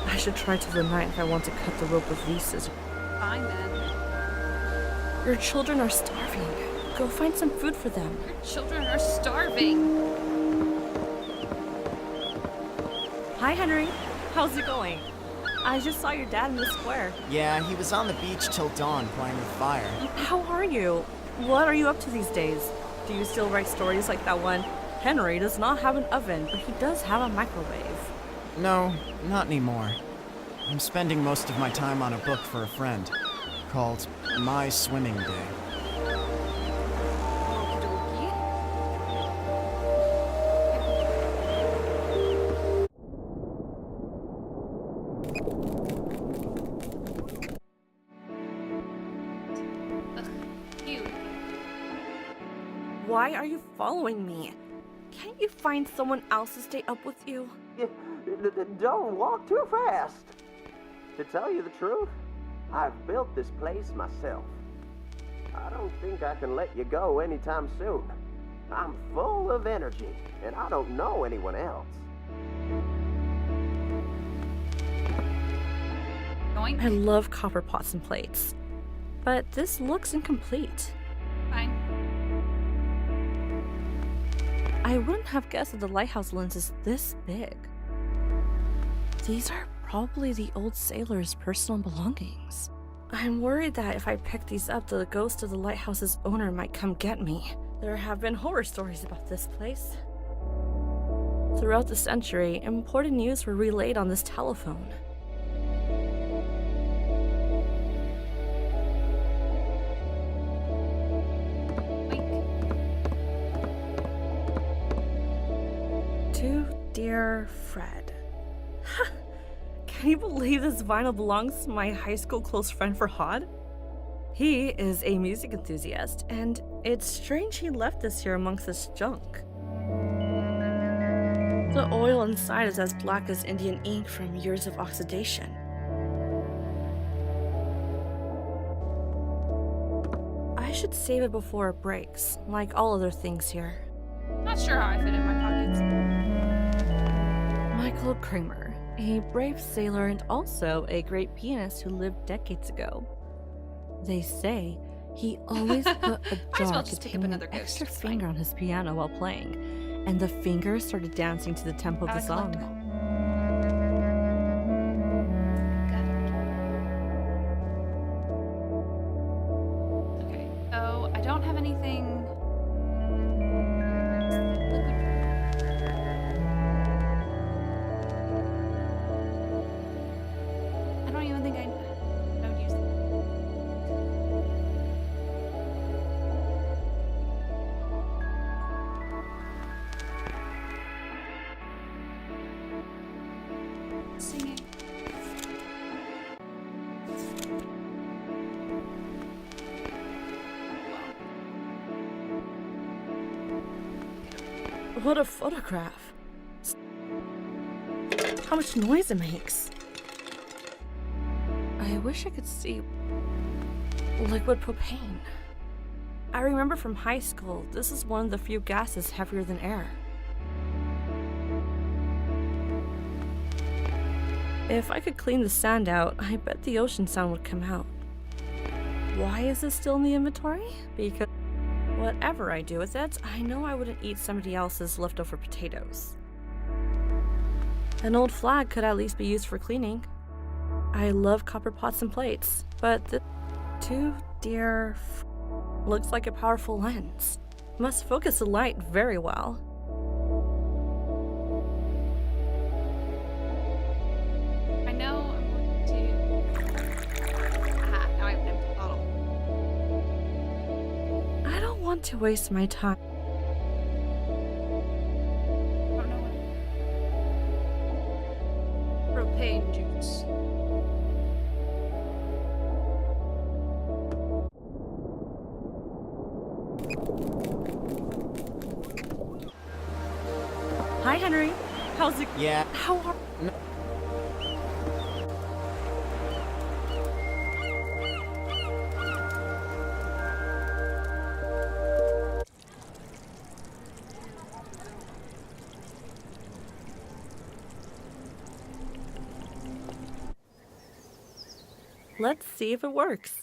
I should try till the night if I want to cut the rope with these scissors. Fine then. Your children are starving. Go find some food for them. Your children are starving. Hi, Henry. How's it going? I just saw your dad in the square. Yeah, he was on the beach till dawn playing with fire. How are you? What are you up to these days? Do you still write stories like that one? Henry does not have an oven, but he does have a microwave. No, not anymore. I'm spending most of my time on a book for a friend called My Swimming Day. Why are you following me? Can't you find someone else to stay up with you? Don't walk too fast. To tell you the truth, I've built this place myself. I don't think I can let you go anytime soon. I'm full of energy, and I don't know anyone else. I love copper pots and plates, but this looks incomplete. Fine. I wouldn't have guessed that the lighthouse lens is this big. These are probably the old sailor's personal belongings. I'm worried that if I pick these up, the ghost of the lighthouse's owner might come get me. There have been horror stories about this place. Throughout the century, important news were relayed on this telephone. To dear Fred. Can you believe this vinyl belongs to my high school close friend Farhad? He is a music enthusiast, and it's strange he left this here amongst this junk. The oil inside is as black as Indian ink from years of oxidation. I should save it before it breaks, like all other things here. Not sure how I fit it in my pockets. Michael Kramer, a brave sailor and also a great pianist who lived decades ago. They say he always put a jar containing an extra finger on his piano while playing, and the finger started dancing to the tempo of the song. Okay, so I don't have anything. I don't even think I would use it. What a photograph. How much noise it makes. I wish I could see liquid propane. I remember from high school, this is one of the few gases heavier than air. If I could clean the sand out, I bet the ocean sound would come out. Why is it still in the inventory? Because whatever I do with it, I know I wouldn't eat somebody else's leftover potatoes. An old flag could at least be used for cleaning. I love copper pots and plates, but the looks like a powerful lens. Must focus the light very well. I know I'm going to... Aha, now I have an empty bottle. I don't want to waste my time. I don't know what... Propane juice. Hi, Henry. How's it? Yeah. How are... Let's see if it works.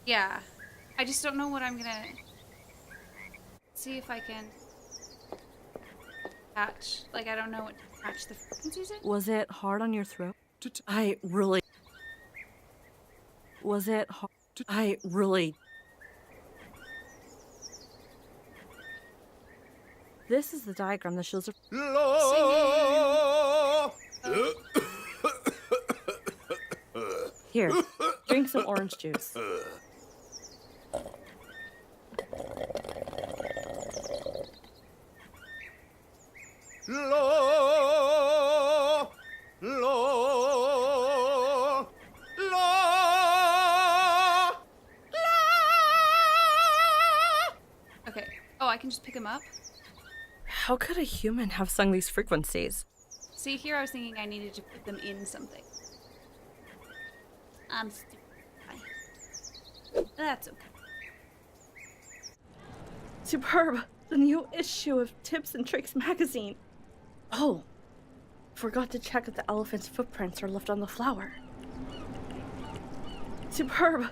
Yeah. I just don't know what I'm gonna... See if I can... Attach. Like, I don't know what to attach the frequencies in. Was it hard on your throat? I really... Was it hard? I really... This is the diagram that shows... Here, drink some orange juice. Okay. Oh, I can just pick them up? How could a human have sung these frequencies? See, here I was thinking I needed to put them in something. I'm stupid. That's okay. Superb! The new issue of Tips and Tricks magazine. Oh, forgot to check if the elephant's footprints are left on the flower. Superb!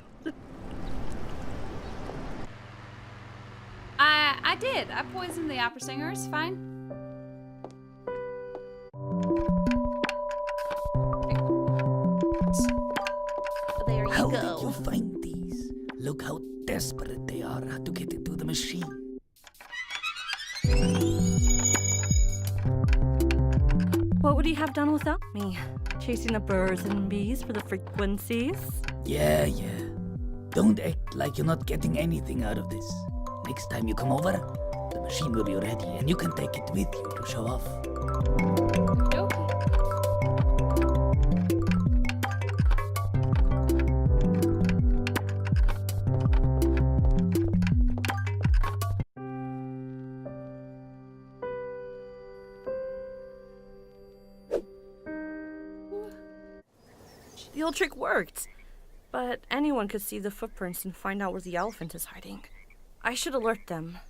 I did. I poisoned the opera singer. It's fine. There you How go. did you find these? Look how desperate they are to get into the machine. What would he have done without me? Chasing the birds and bees for the frequencies? Yeah. Don't act like you're not getting anything out of this. Next time you come over, the machine will be ready and you can take it with you to show off. The old trick worked, but anyone could see the footprints and find out where the elephant is hiding. I should alert them.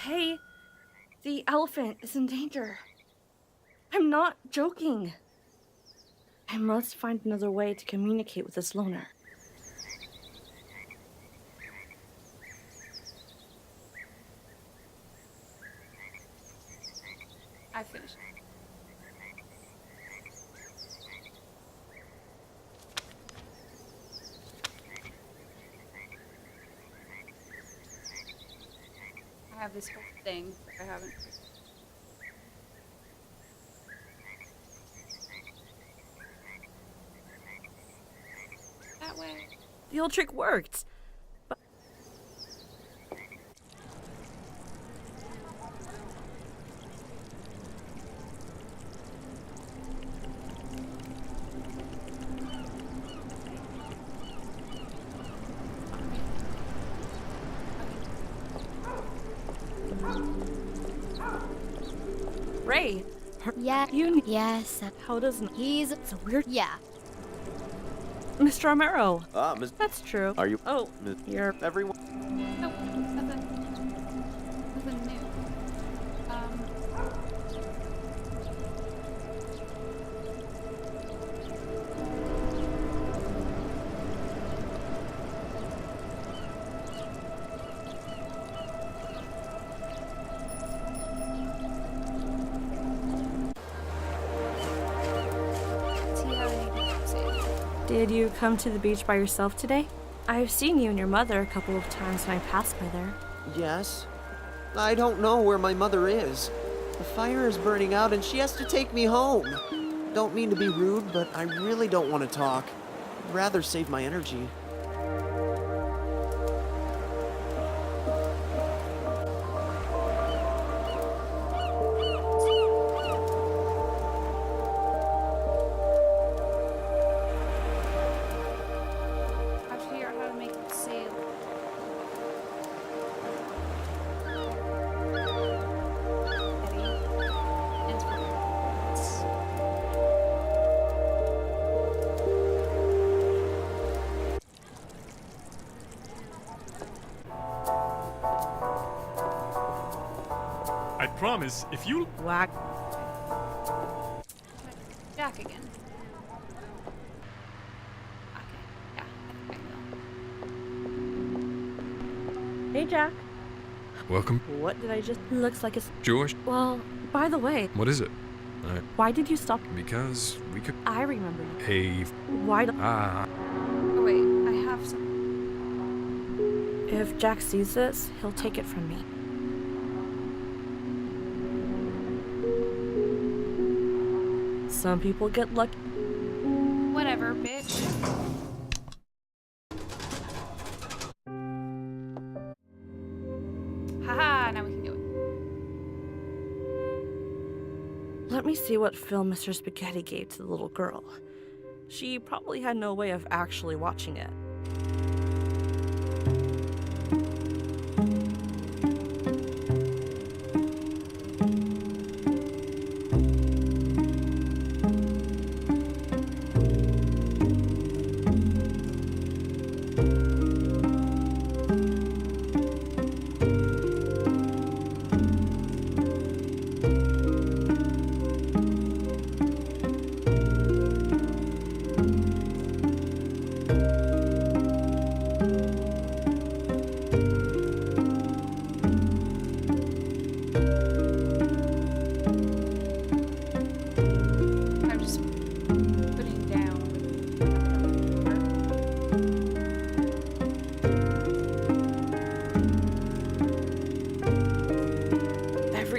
Hey, the elephant is in danger. I'm not joking. I must find another way to communicate with this loner. I finished. I have this whole thing that I haven't. That way. The old trick worked. But Ray. Yeah. Yes. How does... He's... It's a weird... Yeah. Mr. Romero. Miss... That's true. Are you... Oh, Miss... you're... Everyone... Nope, nothing new. Did you come to the beach by yourself today? I've seen you and your mother a couple of times when I passed by there. Yes. I don't know where my mother is. The fire is burning out and she has to take me home. Don't mean to be rude, but I really don't want to talk. I'd rather save my energy. I promise, if you... Whack. Jack again. Okay, yeah, I will. Hey, Jack. Welcome. What did I just... Looks like it's... George? Well, by the way... What is it? Why did you stop? Because we could... I remember you. Hey... Why do... Oh, wait, I have some... If Jack sees this, he'll take it from me. Some people get lucky. Whatever, bitch. Haha, now we can do it. Let me see what film Mr. Spaghetti gave to the little girl. She probably had no way of actually watching it.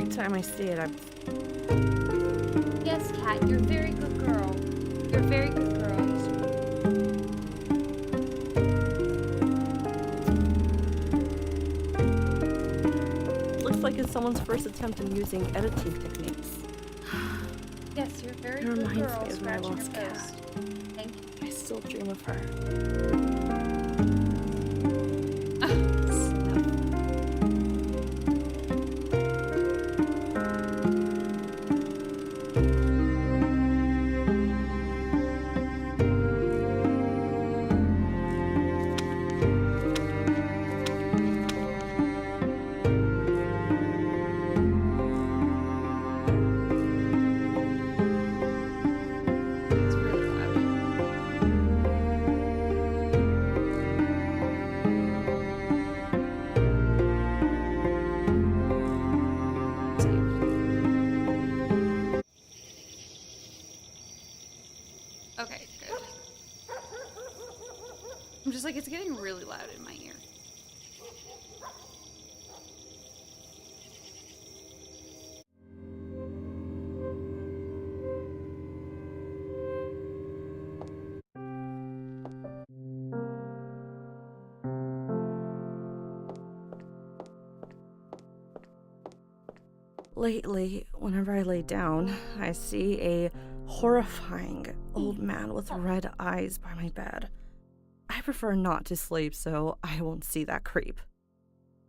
Time I see it, I'm... Yes, Kat, you're a very good girl. You're a very good girl. Looks like it's someone's first attempt in using editing techniques. Yes, you're a very It good reminds girl. me of my Scratching your lost cat. post. Thank you. I still dream of her. Okay, good. I'm just like, it's getting really loud in my ear. Lately, whenever I lay down, I see a horrifying old man with red eyes by my bed. I prefer not to sleep, so I won't see that creep.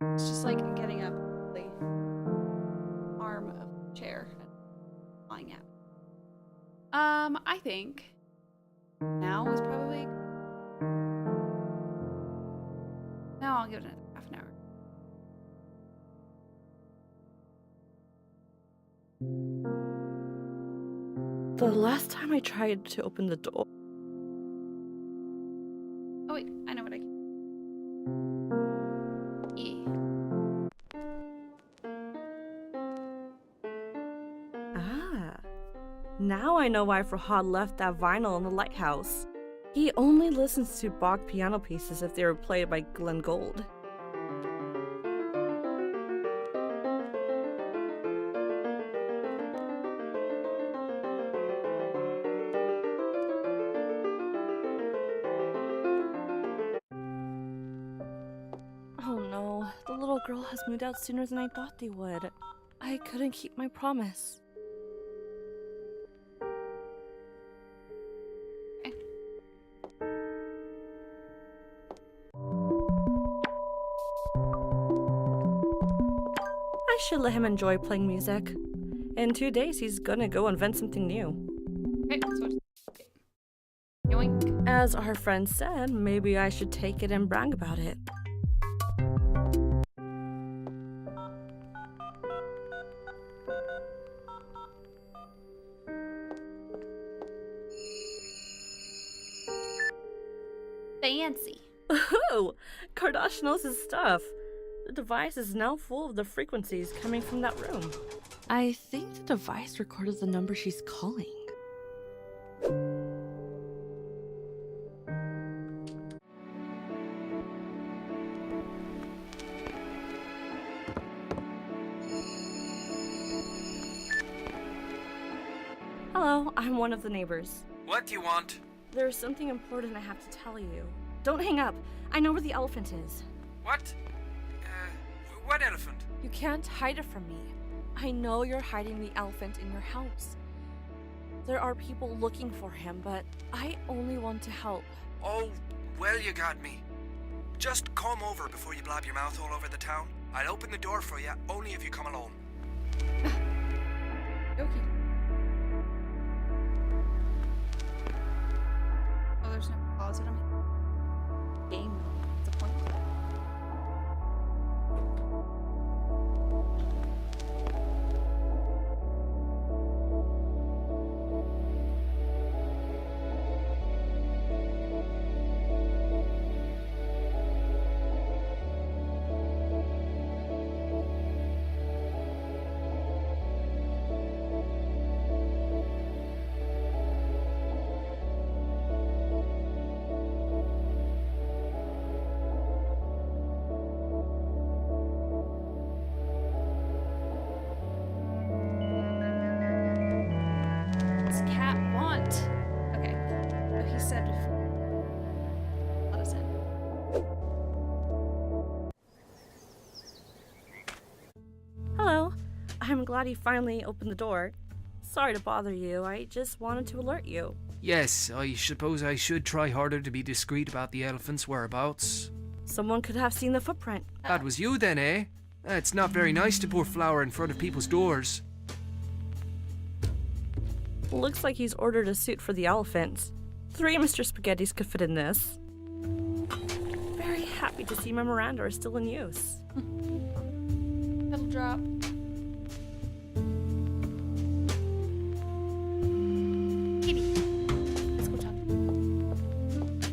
It's just like getting up the arm of the chair. I think now is probably... Now I'll give it another half an hour. The last time I tried to open the door... Oh wait, I know what I can. E. Ah. Now I know why Farhad left that vinyl in the lighthouse. He only listens to Bach piano pieces if they were played by Glenn Gould. Oh no, the little girl has moved out sooner than I thought they would. I couldn't keep my promise. I should let him enjoy playing music. In 2 days, he's gonna go invent something new. Okay, so yoink. As our friend said, maybe I should take it and brag about it. Fancy. Oh, Kardashian knows his stuff. The device is now full of the frequencies coming from that room. I think the device recorded the number she's calling. Hello, I'm one of the neighbors. What do you want? There's something important I have to tell you. Don't hang up. I know where the elephant is. What? What elephant? You can't hide it from me. I know you're hiding the elephant in your house. There are people looking for him, but I only want to help. Oh, well, you got me. Just come over before you blab your mouth all over the town. I'll open the door for you, only if you come alone. Okay. Oh, there's no closet on my game. What's the point? Cat want? Okay. So he said let us in. Hello. I'm glad you finally opened the door. Sorry to bother you. I just wanted to alert you. Yes, I suppose I should try harder to be discreet about the elephant's whereabouts. Someone could have seen the footprint. That was you then, eh? It's not very nice to pour flour in front of people's doors. Looks like he's ordered a suit for the elephant. 3 Mr. Spaghettis could fit in this. Very happy to see Memoranda are still in use. Pedal drop. Kitty. Let's go talk.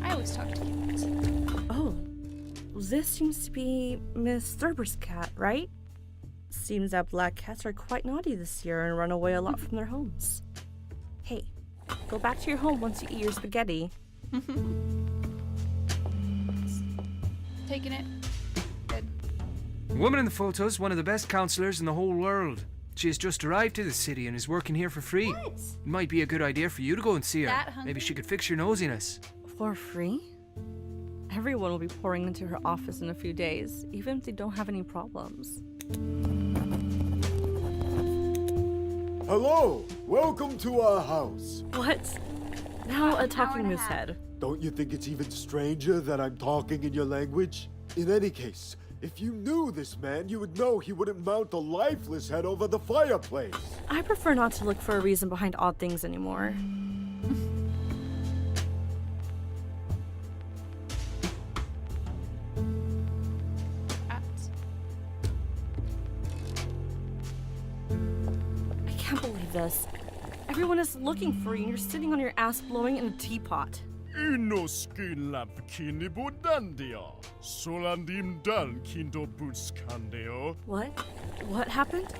I always talk to kitties. Oh, this seems to be Miss Thurber's cat, right? Seems that black cats are quite naughty this year and run away a lot from their homes. Hey, go back to your home once you eat your spaghetti. Taking it. Good. The woman in the photo is one of the best counselors in the whole world. She has just arrived to the city and is working here for free. What? It might be a good idea for you to go and see her. That hungry? Maybe she could fix your nosiness. For free? Everyone will be pouring into her office in a few days, even if they don't have any problems. Hello! Welcome to our house. What? Now a talking moose head. Don't you think it's even stranger that I'm talking in your language? In any case, If you knew this man, you would know he wouldn't mount a lifeless head over the fireplace. I prefer not to look for a reason behind odd things anymore. I can't believe this. Everyone is looking for you and you're sitting on your ass blowing in a teapot. Inoskin kini bodandia. Solandim dal kindo buskandeo. What? What happened?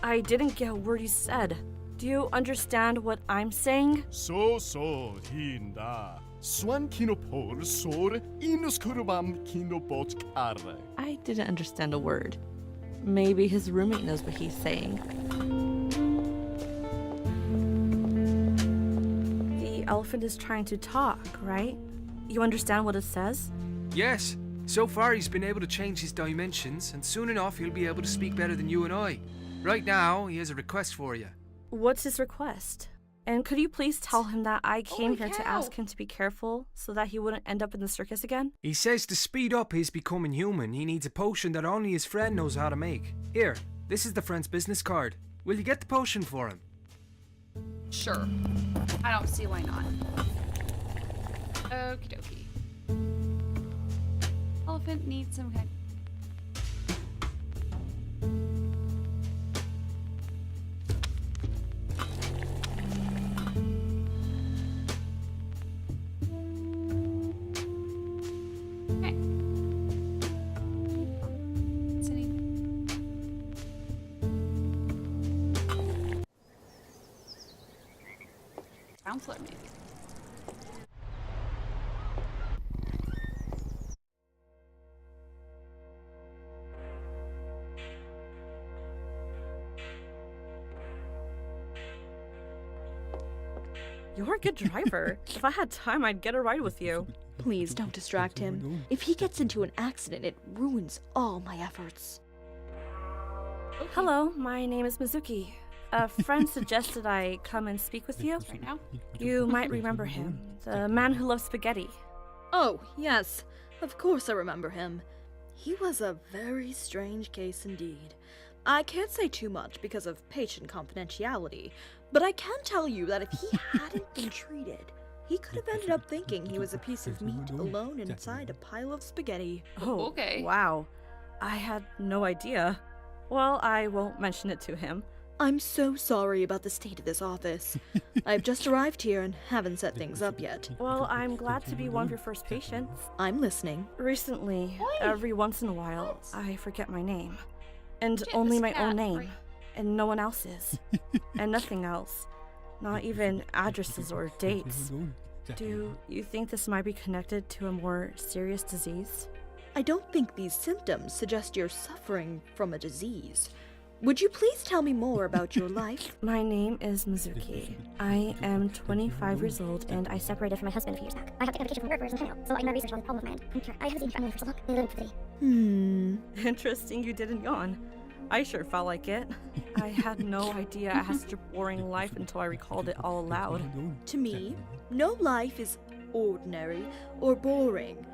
I didn't get a word you said. Do you understand what I'm saying? So hinda. Swan kino por sor inoskurubam kino bot karre. I didn't understand a word. Maybe his roommate knows what he's saying. The elephant is trying to talk, right? You understand what it says? Yes. So far he's been able to change his dimensions, and soon enough he'll be able to speak better than you and I. Right now, he has a request for you. What's his request? And could you please tell him that I came here to ask him to be careful so that he wouldn't end up in the circus again? He says to speed up his becoming human, he needs a potion that only his friend knows how to make. Here, this is the friend's business card. Will you get the potion for him? Sure. I don't see why not. Okie dokie. Elephant needs some kind. Okay. Counselor, maybe. You're a good driver. If I had time, I'd get a ride with you. Please don't distract him. If he gets into an accident, it ruins all my efforts. Hello, my name is Mizuki. A friend suggested I come and speak with you. Right now? You might remember him. The man who loves spaghetti. Oh, yes. Of course I remember him. He was a very strange case indeed. I can't say too much because of patient confidentiality, but I can tell you that if he hadn't been treated, he could have ended up thinking he was a piece of meat alone inside a pile of spaghetti. Oh, okay. Wow. I had no idea. Well, I won't mention it to him. I'm so sorry about the state of this office. I've just arrived here and haven't set things up yet. Well, I'm glad to be one of your first patients. I'm listening. Recently, every once in a while, I forget my name. And only my own name. And no one else's. And nothing else. Not even addresses or dates. Do you think this might be connected to a more serious disease? I don't think these symptoms suggest you're suffering from a disease. Would you please tell me more about your life? My name is Mizuki. I am 25 years old and I separated from my husband a few years back. I have to get medication from work or something else, so I know research on this problem of mine. I'm sure I haven't seen family for so long. Interesting you didn't yawn. I sure felt like it. I had no idea I had such a boring life until I recalled it all aloud. To me, no life is ordinary or boring.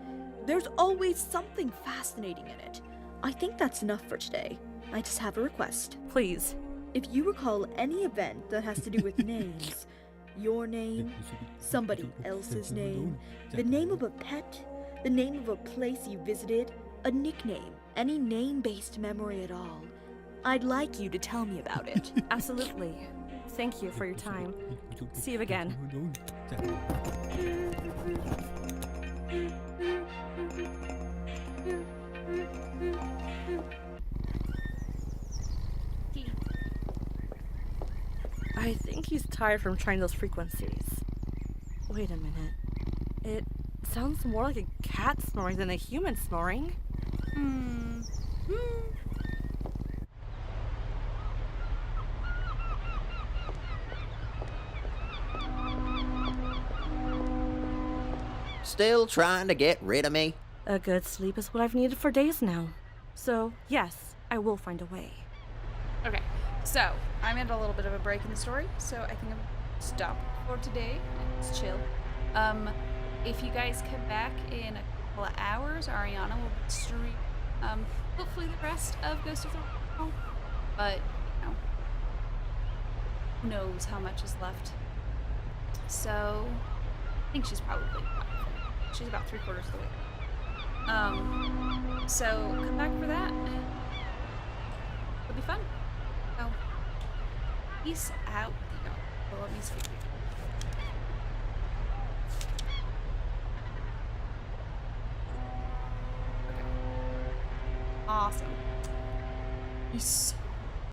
There's always something fascinating in it. I think that's enough for today. I just have a request. Please. If you recall any event that has to do with names, your name, somebody else's name, the name of a pet, the name of a place you visited, a nickname, any name-based memory at all, I'd like you to tell me about it. Absolutely. Thank you for your time. See you again. I think he's tired from trying those frequencies. Wait a minute. It sounds more like a cat snoring than a human snoring. Still trying to get rid of me? A good sleep is what I've needed for days now. So, yes, I will find a way. Okay, so I'm at a little bit of a break in the story, so I think I'm stop for today. Let's chill. If you guys come back in a couple of hours, Ariana will be Hopefully the rest of Ghost of Throne, but, you know, who knows how much is left. So, I think she's probably she's about 3/4 of the way. So come back for that. It'll be fun. So, peace out. Well, let me see. Okay. Awesome. Peace.